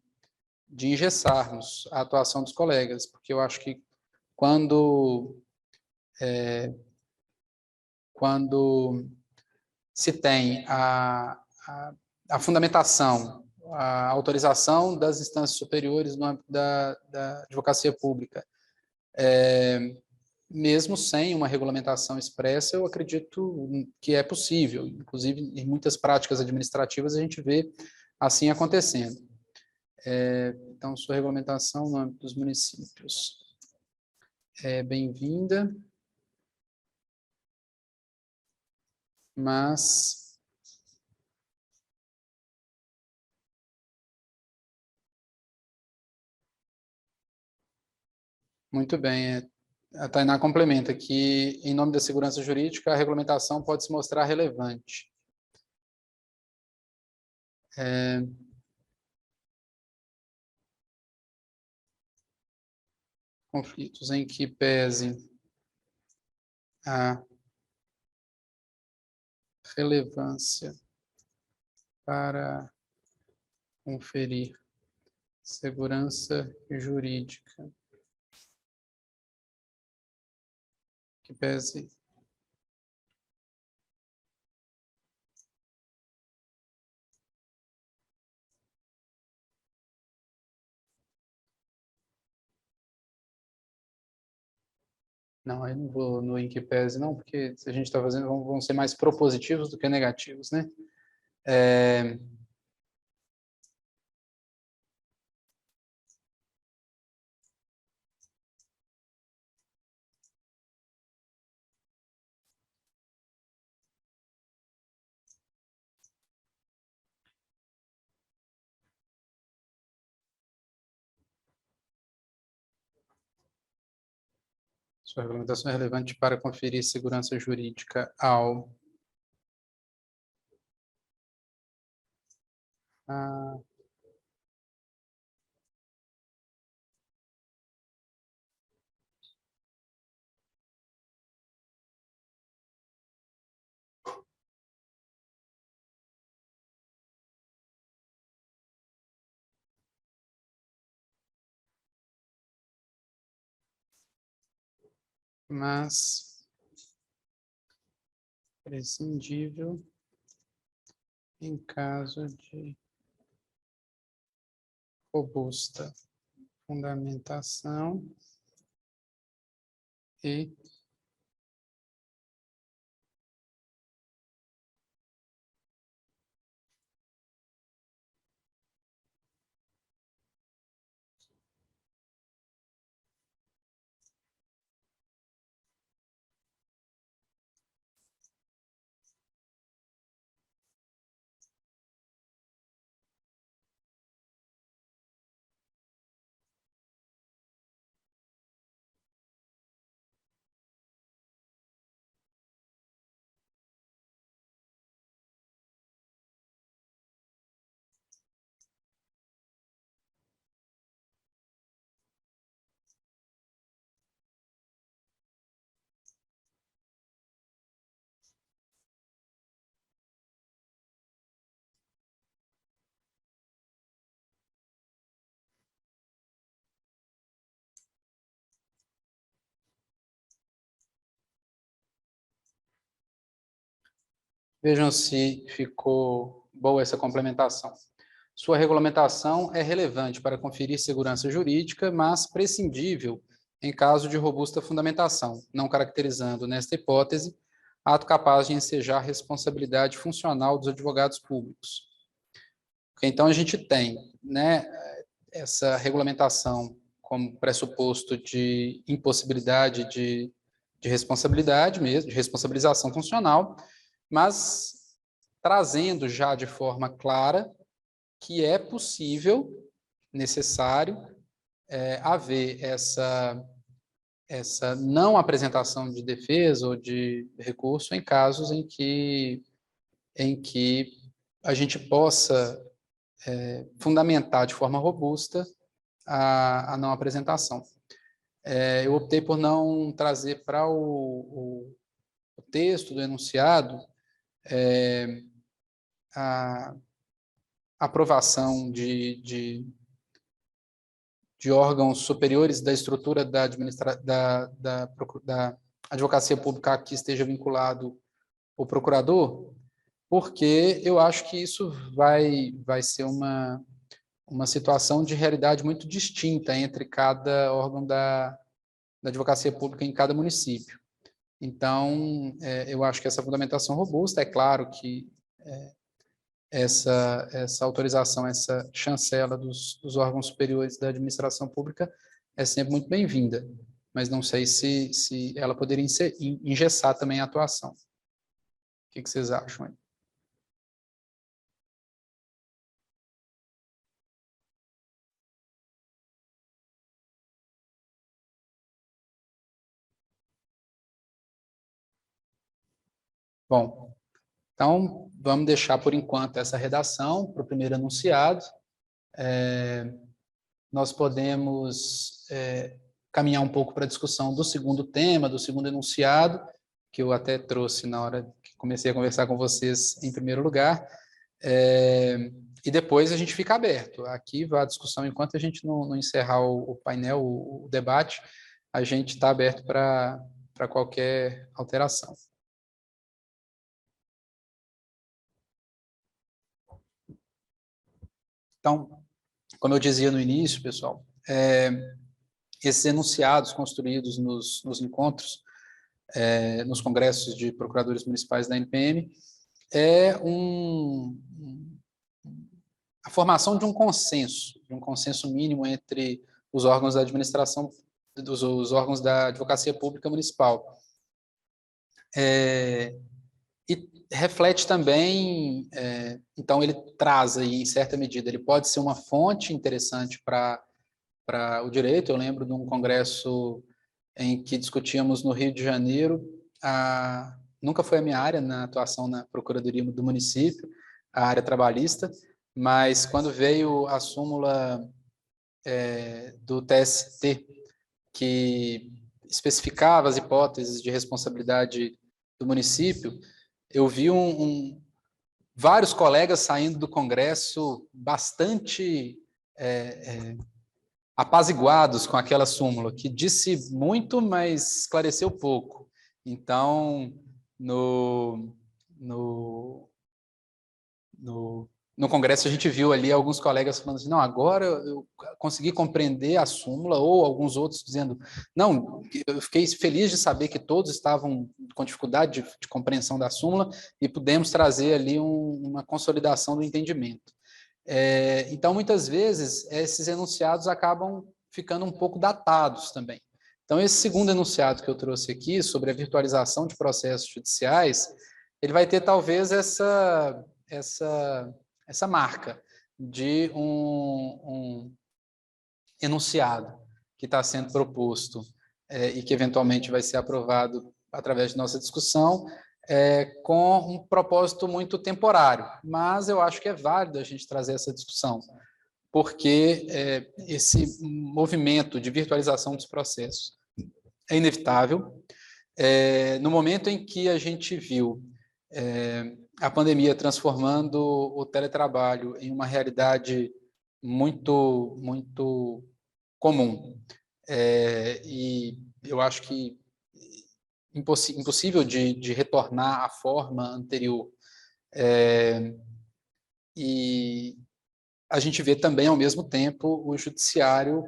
engessarmos a atuação dos colegas, porque eu acho que quando, quando se tem a fundamentação, a autorização das instâncias superiores no âmbito da advocacia pública, mesmo sem uma regulamentação expressa, eu acredito que é possível. Inclusive, em muitas práticas administrativas, a gente vê assim acontecendo. Então, sua regulamentação no âmbito dos municípios é bem-vinda, mas muito bem. A Tainá complementa que, em nome da segurança jurídica, a regulamentação pode se mostrar relevante. Conflitos em que pese a relevância para conferir segurança jurídica, que pese não, eu não vou no em que pese, não, porque se a gente está fazendo, vão ser mais propositivos do que negativos, né? Sua regulamentação é relevante para conferir segurança jurídica ao... mas prescindível em caso de robusta fundamentação e vejam se ficou boa essa complementação. Sua regulamentação é relevante para conferir segurança jurídica, mas prescindível em caso de robusta fundamentação, não caracterizando, nesta hipótese, ato capaz de ensejar responsabilidade funcional dos advogados públicos. Então, a gente tem, né, essa regulamentação como pressuposto de impossibilidade de responsabilidade mesmo, de responsabilização funcional, mas trazendo já de forma clara que é possível, necessário, haver essa não apresentação de defesa ou de recurso em casos em que a gente possa fundamentar de forma robusta a não apresentação. Eu optei por não trazer para o texto do enunciado a aprovação de órgãos superiores da estrutura da advocacia pública que esteja vinculado o procurador, porque eu acho que isso vai ser uma situação de realidade muito distinta entre cada órgão da advocacia pública em cada município. Então, eu acho que essa fundamentação robusta, é claro que essa autorização, essa chancela dos órgãos superiores da administração pública é sempre muito bem-vinda, mas não sei se ela poderia engessar também a atuação. O que vocês acham aí? Bom, então vamos deixar por enquanto essa redação para o primeiro enunciado. Nós podemos caminhar um pouco para a discussão do segundo tema, do segundo enunciado, que eu até trouxe na hora que comecei a conversar com vocês em primeiro lugar, e depois a gente fica aberto. Aqui vai a discussão, enquanto a gente não encerrar o painel, o debate, a gente está aberto para qualquer alteração. Então, como eu dizia no início, pessoal, esses enunciados construídos nos encontros, nos congressos de procuradores municipais da NPM, a formação de um consenso mínimo entre os órgãos da administração, os órgãos da advocacia pública municipal. E reflete também, então ele traz aí, em certa medida, ele pode ser uma fonte interessante para o direito. Eu lembro de um congresso em que discutíamos no Rio de Janeiro, nunca foi a minha área na atuação na Procuradoria do município, a área trabalhista, mas quando veio a súmula do TST, que especificava as hipóteses de responsabilidade do município, eu vi vários colegas saindo do congresso bastante apaziguados com aquela súmula, que disse muito, mas esclareceu pouco. Então, no congresso a gente viu ali alguns colegas falando assim, não, agora eu consegui compreender a súmula, ou alguns outros dizendo, não, eu fiquei feliz de saber que todos estavam com dificuldade de compreensão da súmula e pudemos trazer ali uma consolidação do entendimento. Então, muitas vezes, esses enunciados acabam ficando um pouco datados também. Então, esse segundo enunciado que eu trouxe aqui, sobre a virtualização de processos judiciais, ele vai ter talvez essa marca de um enunciado que está sendo proposto e que eventualmente vai ser aprovado através de nossa discussão, com um propósito muito temporário, mas eu acho que é válido a gente trazer essa discussão, porque esse movimento de virtualização dos processos é inevitável. No momento em que a gente viu a pandemia transformando o teletrabalho em uma realidade muito, muito comum, e eu acho que impossível de retornar à forma anterior. E a gente vê também, ao mesmo tempo, o judiciário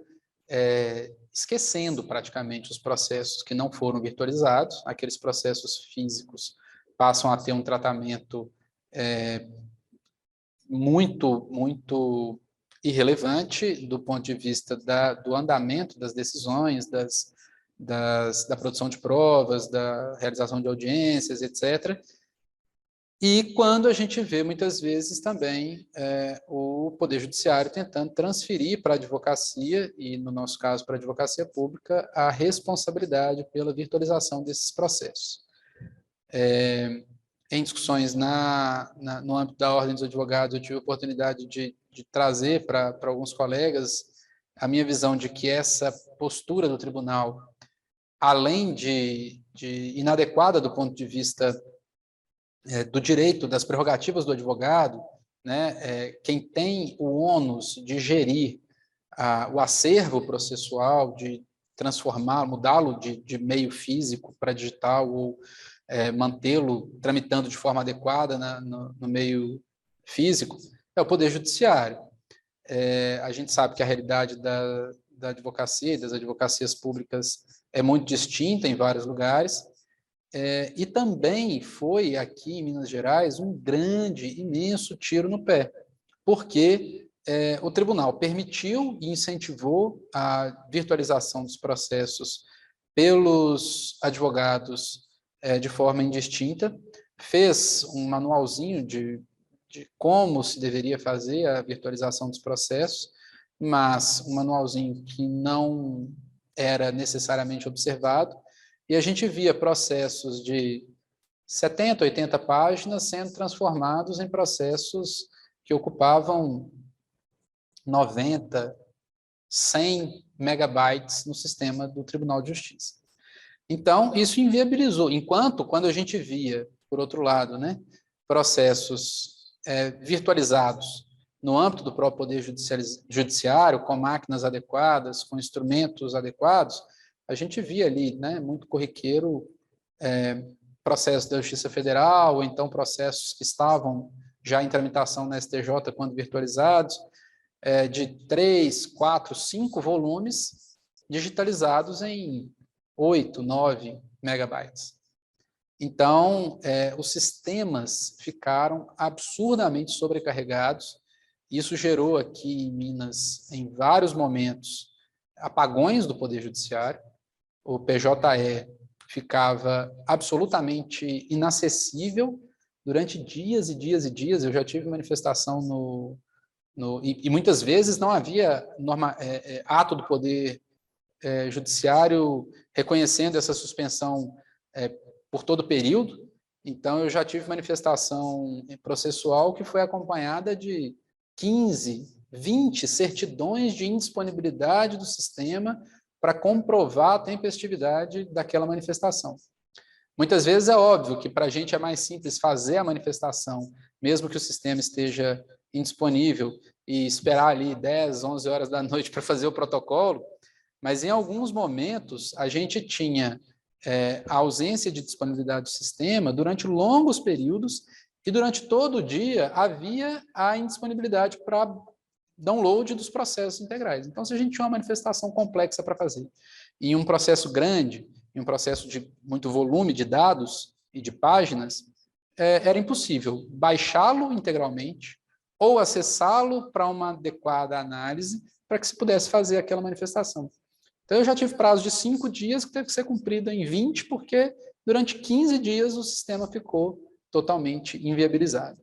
esquecendo praticamente os processos que não foram virtualizados, aqueles processos físicos passam a ter um tratamento muito, muito irrelevante do ponto de vista do andamento das decisões, da produção de provas, da realização de audiências, etc. E quando a gente vê, muitas vezes, também o Poder Judiciário tentando transferir para a advocacia, e no nosso caso para a advocacia pública, a responsabilidade pela virtualização desses processos. Em discussões no âmbito da Ordem dos Advogados, eu tive a oportunidade de trazer para alguns colegas a minha visão de que essa postura do tribunal, além de inadequada do ponto de vista do direito, das prerrogativas do advogado, né, quem tem o ônus de gerir o acervo processual, de transformar, mudá-lo de meio físico para digital ou mantê-lo tramitando de forma adequada no meio físico, é o Poder Judiciário. A gente sabe que a realidade da advocacia e das advocacias públicas é muito distinta em vários lugares, e também foi aqui em Minas Gerais um grande, imenso tiro no pé, porque o tribunal permitiu e incentivou a virtualização dos processos pelos advogados de forma indistinta, fez um manualzinho de como se deveria fazer a virtualização dos processos, mas um manualzinho que não era necessariamente observado, e a gente via processos de 70, 80 páginas sendo transformados em processos que ocupavam 90, 100 megabytes no sistema do Tribunal de Justiça. Então, isso inviabilizou. Quando a gente via, por outro lado, né, processos virtualizados no âmbito do próprio Poder Judiciário, com máquinas adequadas, com instrumentos adequados, a gente via ali, né, muito corriqueiro, processos da Justiça Federal, ou então processos que estavam já em tramitação na STJ quando virtualizados, de 3, 4, 5 volumes digitalizados em 8, 9 megabytes. Então, os sistemas ficaram absurdamente sobrecarregados. Isso gerou aqui em Minas, em vários momentos, apagões do Poder Judiciário. O PJE ficava absolutamente inacessível durante dias e dias e dias. Eu já tive manifestação e muitas vezes não havia ato do Poder Judiciário reconhecendo essa suspensão por todo o período. Então, eu já tive manifestação processual que foi acompanhada de 15, 20 certidões de indisponibilidade do sistema para comprovar a tempestividade daquela manifestação. Muitas vezes é óbvio que para a gente é mais simples fazer a manifestação, mesmo que o sistema esteja indisponível, e esperar ali 10, 11 horas da noite para fazer o protocolo, mas em alguns momentos a gente tinha a ausência de disponibilidade do sistema durante longos períodos, e durante todo o dia havia a indisponibilidade para download dos processos integrais. Então, se a gente tinha uma manifestação complexa para fazer, e um processo grande, em um processo de muito volume de dados e de páginas, era impossível baixá-lo integralmente ou acessá-lo para uma adequada análise para que se pudesse fazer aquela manifestação. Então, eu já tive prazo de 5 dias que teve que ser cumprido em 20, porque durante 15 dias o sistema ficou totalmente inviabilizado.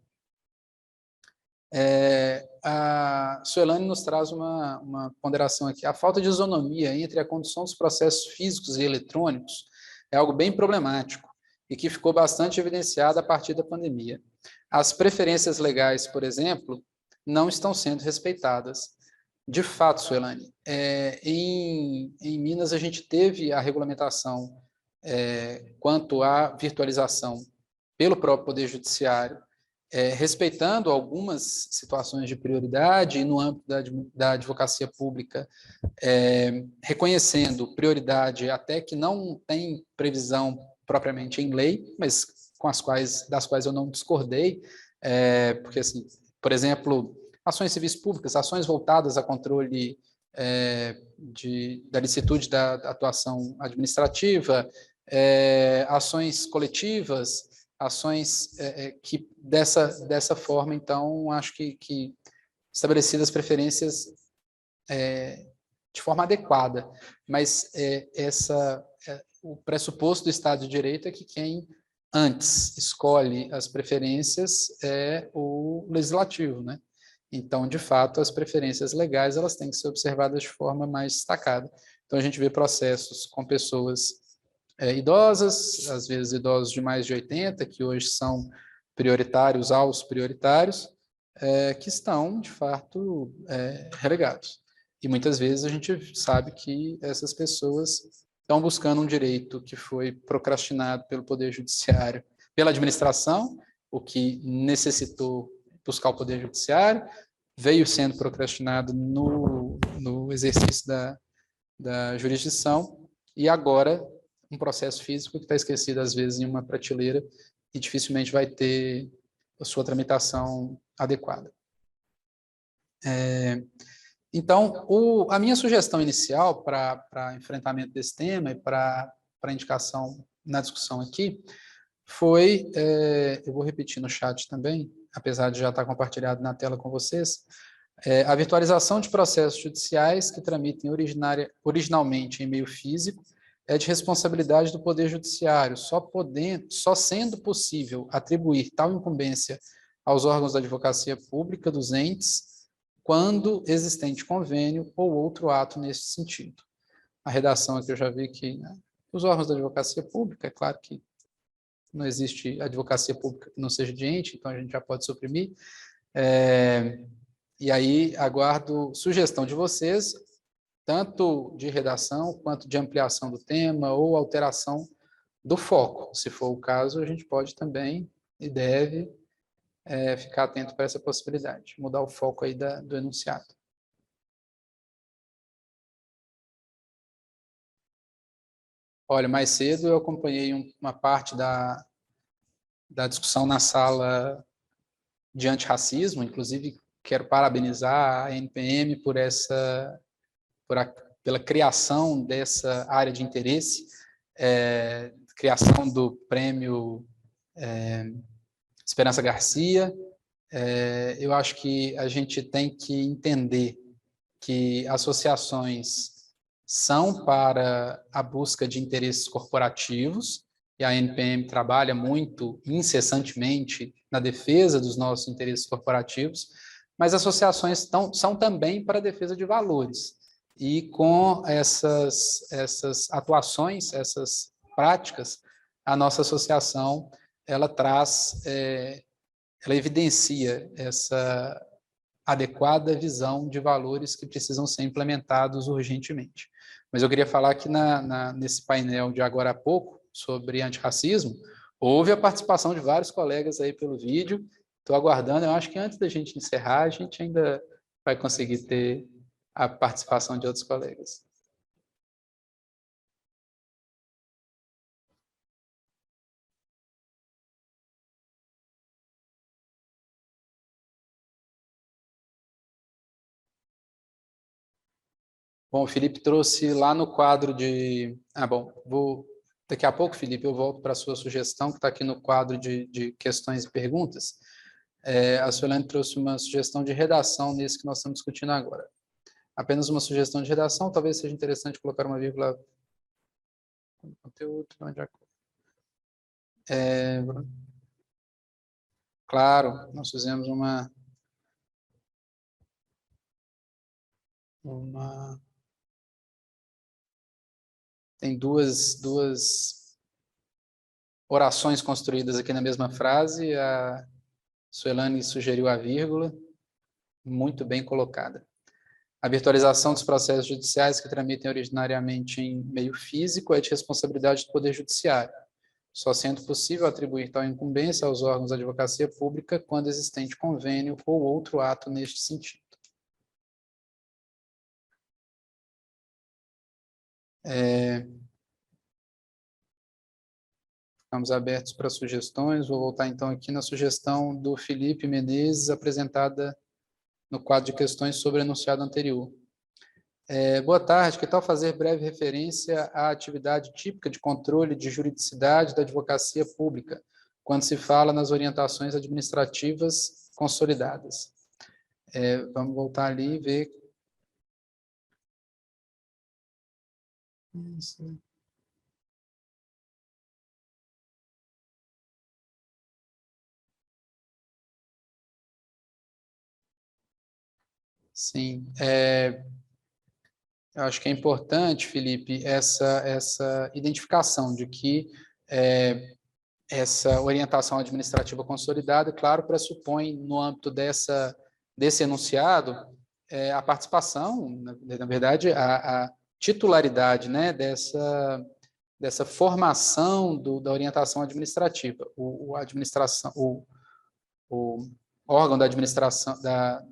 A Suelane nos traz uma ponderação aqui. A falta de isonomia entre a condução dos processos físicos e eletrônicos é algo bem problemático e que ficou bastante evidenciado a partir da pandemia. As preferências legais, por exemplo, não estão sendo respeitadas. De fato, Suelane, em Minas a gente teve a regulamentação quanto à virtualização pelo próprio Poder Judiciário, respeitando algumas situações de prioridade, e no âmbito da advocacia pública, reconhecendo prioridade até que não tem previsão propriamente em lei, mas das quais eu não discordei, porque, assim, por exemplo, ações civis públicas, ações voltadas a controle da licitude da atuação administrativa, ações coletivas, ações que dessa forma, então, acho que estabelecidas preferências de forma adequada, mas o pressuposto do Estado de Direito é que quem antes escolhe as preferências é o legislativo, né? Então, de fato, as preferências legais elas têm que ser observadas de forma mais destacada. Então, a gente vê processos com pessoas idosas, às vezes idosos de mais de 80, que hoje são prioritários aos prioritários, que estão, de fato, relegados. E muitas vezes a gente sabe que essas pessoas estão buscando um direito que foi procrastinado pelo Poder Judiciário, pela administração, o que necessitou buscar o Poder Judiciário, veio sendo procrastinado no exercício da jurisdição, e agora um processo físico que está esquecido, às vezes, em uma prateleira e dificilmente vai ter a sua tramitação adequada. Então, a minha sugestão inicial para enfrentamento desse tema e para indicação na discussão aqui foi, eu vou repetir no chat também, apesar de já estar compartilhado na tela com vocês, a virtualização de processos judiciais que tramitem originalmente em meio físico é de responsabilidade do Poder Judiciário, só sendo possível atribuir tal incumbência aos órgãos da advocacia pública dos entes quando existente convênio ou outro ato nesse sentido. A redação aqui eu já vi que, né, os órgãos da advocacia pública, é claro que não existe advocacia pública que não seja de ente, então a gente já pode suprimir. E aí aguardo sugestão de vocês, tanto de redação quanto de ampliação do tema ou alteração do foco. Se for o caso, a gente pode também e deve ficar atento para essa possibilidade, mudar o foco aí do enunciado. Olha, mais cedo eu acompanhei uma parte da discussão na sala de antirracismo, inclusive quero parabenizar a NPM pela criação dessa área de interesse, criação do prêmio Esperança Garcia. Eu acho que a gente tem que entender que associações são para a busca de interesses corporativos, e a NPM trabalha muito incessantemente na defesa dos nossos interesses corporativos, mas associações são também para a defesa de valores. E com essas atuações, essas práticas, a nossa associação ela traz, ela evidencia essa adequada visão de valores que precisam ser implementados urgentemente. Mas eu queria falar que nesse painel de agora há pouco, sobre antirracismo, houve a participação de vários colegas aí pelo vídeo. Estou aguardando, eu acho que antes da gente encerrar, a gente ainda vai conseguir ter a participação de outros colegas. Bom, o Felipe trouxe lá no quadro de... Daqui a pouco, Felipe, eu volto para a sua sugestão, que está aqui no quadro de questões e perguntas. A Suelane trouxe uma sugestão de redação nesse que nós estamos discutindo agora. Apenas uma sugestão de redação, talvez seja interessante colocar uma vírgula no conteúdo. Claro, nós fizemos tem duas orações construídas aqui na mesma frase. A Suelane sugeriu a vírgula, muito bem colocada. A virtualização dos processos judiciais que tramitem originariamente em meio físico é de responsabilidade do Poder Judiciário, só sendo possível atribuir tal incumbência aos órgãos da advocacia pública quando existente convênio ou outro ato neste sentido. Ficamos abertos para sugestões. Vou voltar então aqui na sugestão do Felipe Menezes, apresentada no quadro de questões sobre o enunciado anterior. Boa tarde, que tal fazer breve referência à atividade típica de controle de juridicidade da advocacia pública, quando se fala nas orientações administrativas consolidadas? Vamos voltar ali e ver. Isso. Sim, eu acho que é importante, Felipe, essa identificação de que essa orientação administrativa consolidada, claro, pressupõe, no âmbito desse enunciado, a participação, na verdade, a titularidade, né, dessa formação da orientação administrativa. O órgão da administração, da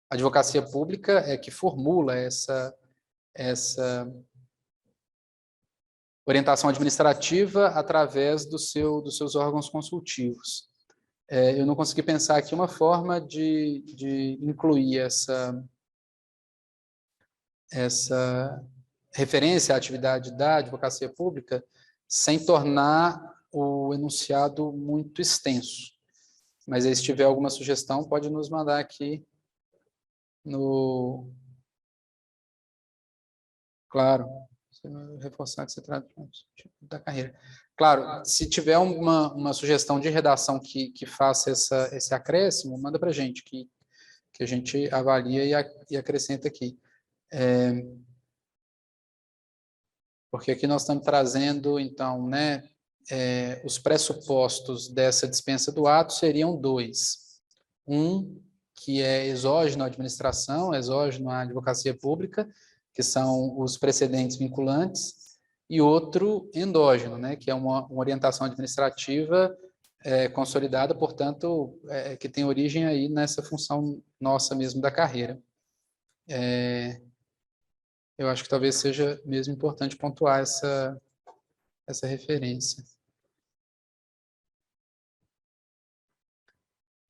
advocacia pública é que formula essa orientação administrativa através dos seus órgãos consultivos. Eu não consegui pensar aqui uma forma de incluir essa referência à atividade da advocacia pública sem tornar o enunciado muito extenso. Mas aí, se tiver alguma sugestão, pode nos mandar aqui no... Claro, reforçar que se trata da carreira. Claro, se tiver uma sugestão de redação que faça esse acréscimo, manda para a gente, que a gente avalia e acrescenta aqui. Porque aqui nós estamos trazendo, então, né, os pressupostos dessa dispensa do ato seriam dois. Um, que é exógeno à administração, exógeno à advocacia pública, que são os precedentes vinculantes, e outro endógeno, né, que é uma orientação administrativa consolidada, portanto, que tem origem aí nessa função nossa mesmo da carreira. Eu acho que talvez seja mesmo importante pontuar essa referência.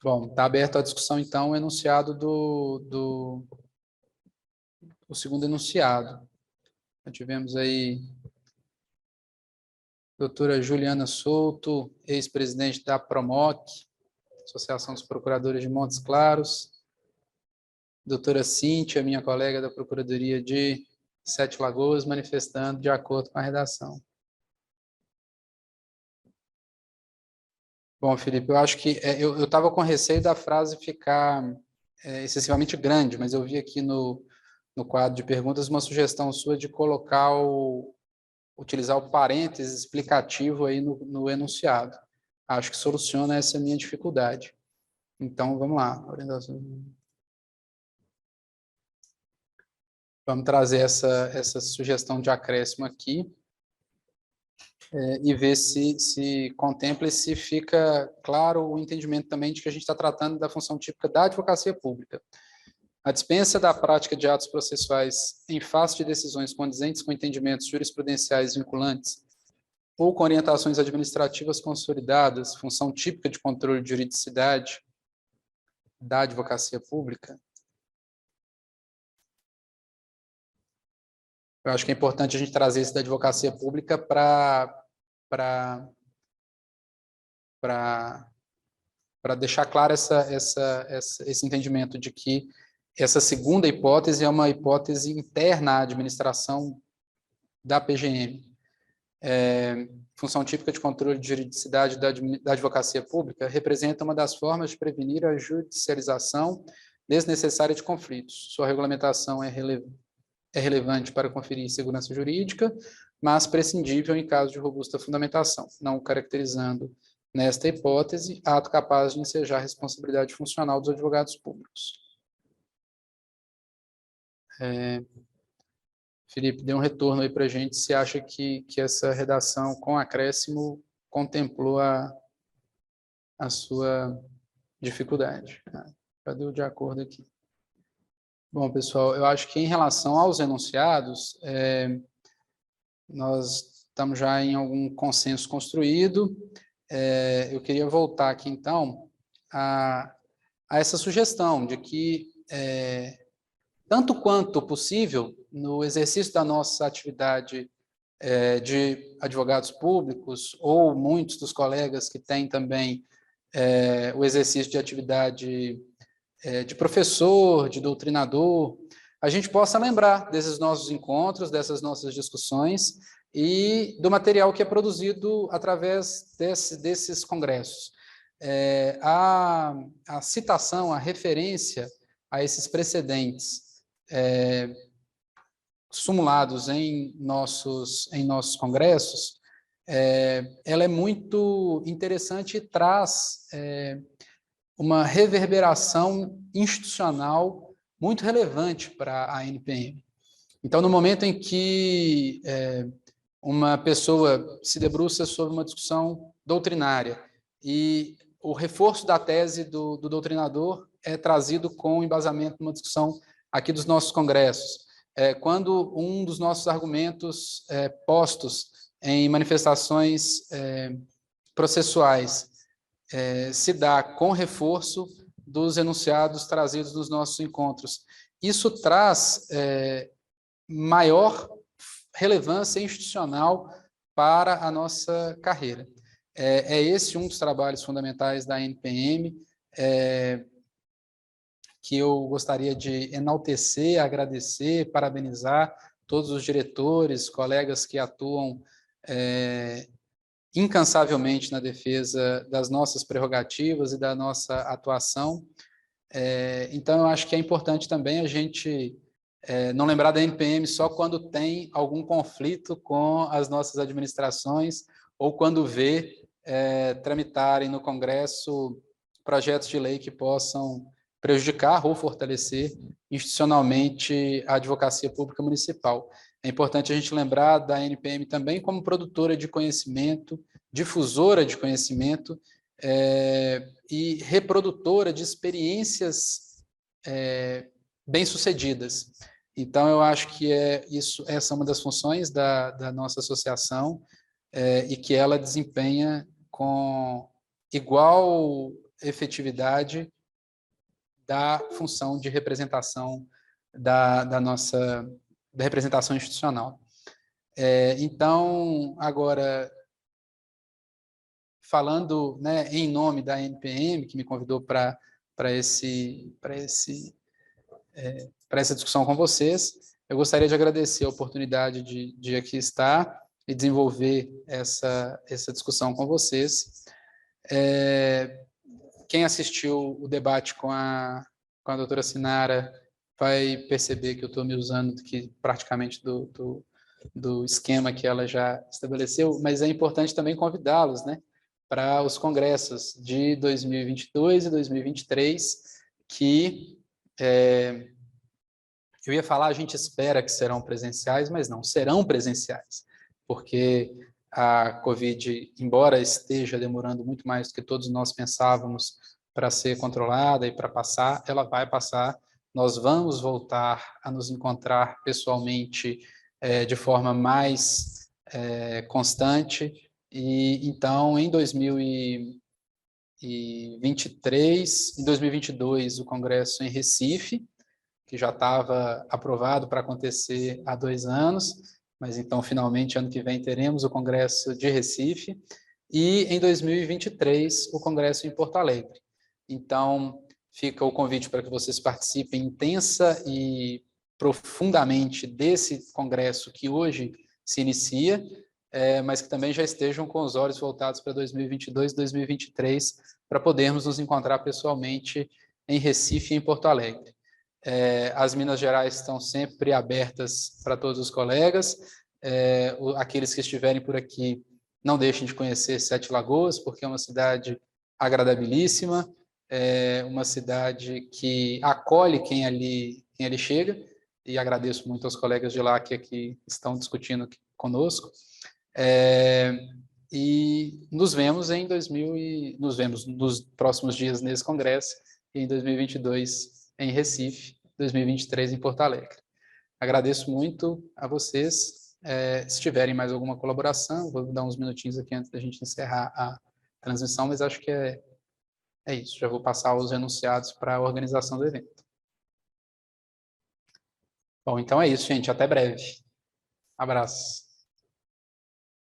Bom, está aberto a discussão, então, o enunciado o segundo enunciado. Nós tivemos aí a doutora Juliana Souto, ex-presidente da Promoc, Associação dos Procuradores de Montes Claros, doutora Cíntia, minha colega da Procuradoria de Sete Lagoas, manifestando de acordo com a redação. Bom, Felipe, eu acho que eu estava com receio da frase ficar excessivamente grande, mas eu vi aqui no quadro de perguntas uma sugestão sua de colocar utilizar o parêntese explicativo aí no enunciado. Acho que soluciona essa minha dificuldade. Então, vamos lá. Vamos trazer essa sugestão de acréscimo aqui e ver se contempla e se fica claro o entendimento também de que a gente está tratando da função típica da advocacia pública. A dispensa da prática de atos processuais em face de decisões condizentes com entendimentos jurisprudenciais vinculantes ou com orientações administrativas consolidadas, função típica de controle de juridicidade da advocacia pública. Eu acho que é importante a gente trazer isso da advocacia pública para deixar claro esse entendimento de que essa segunda hipótese é uma hipótese interna à administração da PGM. Função típica de controle de juridicidade da advocacia pública representa uma das formas de prevenir a judicialização desnecessária de conflitos. Sua regulamentação é relevante para conferir segurança jurídica, mas prescindível em caso de robusta fundamentação, não caracterizando, nesta hipótese, ato capaz de ensejar a responsabilidade funcional dos advogados públicos. Felipe, dê um retorno aí para a gente se acha que essa redação com acréscimo contemplou a sua dificuldade. Cadê o de acordo aqui? Bom, pessoal, eu acho que em relação aos enunciados, nós estamos já em algum consenso construído. Eu queria voltar aqui, então, a essa sugestão de que, tanto quanto possível, no exercício da nossa atividade de advogados públicos, ou muitos dos colegas que têm também o exercício de atividade de professor, de doutrinador, a gente possa lembrar desses nossos encontros, dessas nossas discussões e do material que é produzido através desses congressos. A citação, a referência a esses precedentes sumulados em nossos congressos, ela é muito interessante e traz uma reverberação institucional muito relevante para a NPM. Então, no momento em que uma pessoa se debruça sobre uma discussão doutrinária e o reforço da tese do doutrinador é trazido com embasamento numa discussão aqui dos nossos congressos, quando um dos nossos argumentos postos em manifestações processuais se dá com reforço dos enunciados trazidos nos nossos encontros. Isso traz maior relevância institucional para a nossa carreira. Esse um dos trabalhos fundamentais da NPM, que eu gostaria de enaltecer, agradecer, parabenizar todos os diretores, colegas que atuam incansavelmente na defesa das nossas prerrogativas e da nossa atuação. Então, eu acho que é importante também a gente não lembrar da NPM só quando tem algum conflito com as nossas administrações ou quando vê tramitarem no Congresso projetos de lei que possam prejudicar ou fortalecer institucionalmente a advocacia pública municipal. É importante a gente lembrar da NPM também como produtora de conhecimento, difusora de conhecimento e reprodutora de experiências bem-sucedidas. Então, eu acho que essa é uma das funções da nossa associação e que ela desempenha com igual efetividade da função de representação da representação institucional. Então, agora, falando em nome da NPM, que me convidou para essa discussão com vocês, eu gostaria de agradecer a oportunidade de aqui estar e desenvolver essa discussão com vocês. Quem assistiu o debate com a doutora Sinara vai perceber que eu estou me usando praticamente do esquema que ela já estabeleceu, mas é importante também convidá-los para os congressos de 2022 e 2023, que eu ia falar, a gente espera que serão presenciais, mas não, serão presenciais, porque a Covid, embora esteja demorando muito mais do que todos nós pensávamos para ser controlada e para passar, ela vai passar. Nós vamos voltar a nos encontrar pessoalmente de forma mais constante. E então, em 2023, em 2022, o Congresso em Recife, que já estava aprovado para acontecer há 2 anos, mas então, finalmente, ano que vem, teremos o Congresso de Recife, e em 2023, o Congresso em Porto Alegre. Então, fica o convite para que vocês participem intensa e profundamente desse congresso que hoje se inicia, mas que também já estejam com os olhos voltados para 2022 e 2023, para podermos nos encontrar pessoalmente em Recife e em Porto Alegre. As Minas Gerais estão sempre abertas para todos os colegas. Aqueles que estiverem por aqui, não deixem de conhecer Sete Lagoas, porque é uma cidade agradabilíssima, uma cidade que acolhe quem ali chega, e agradeço muito aos colegas de lá que aqui estão discutindo conosco. E nos vemos nos próximos dias nesse congresso, e em 2022 em Recife, 2023 em Porto Alegre. Agradeço muito a vocês. Se tiverem mais alguma colaboração, vou dar uns minutinhos aqui antes da gente encerrar a transmissão, mas acho que é isso. Já vou passar os enunciados para a organização do evento. Bom, então é isso, gente. Até breve. Abraço.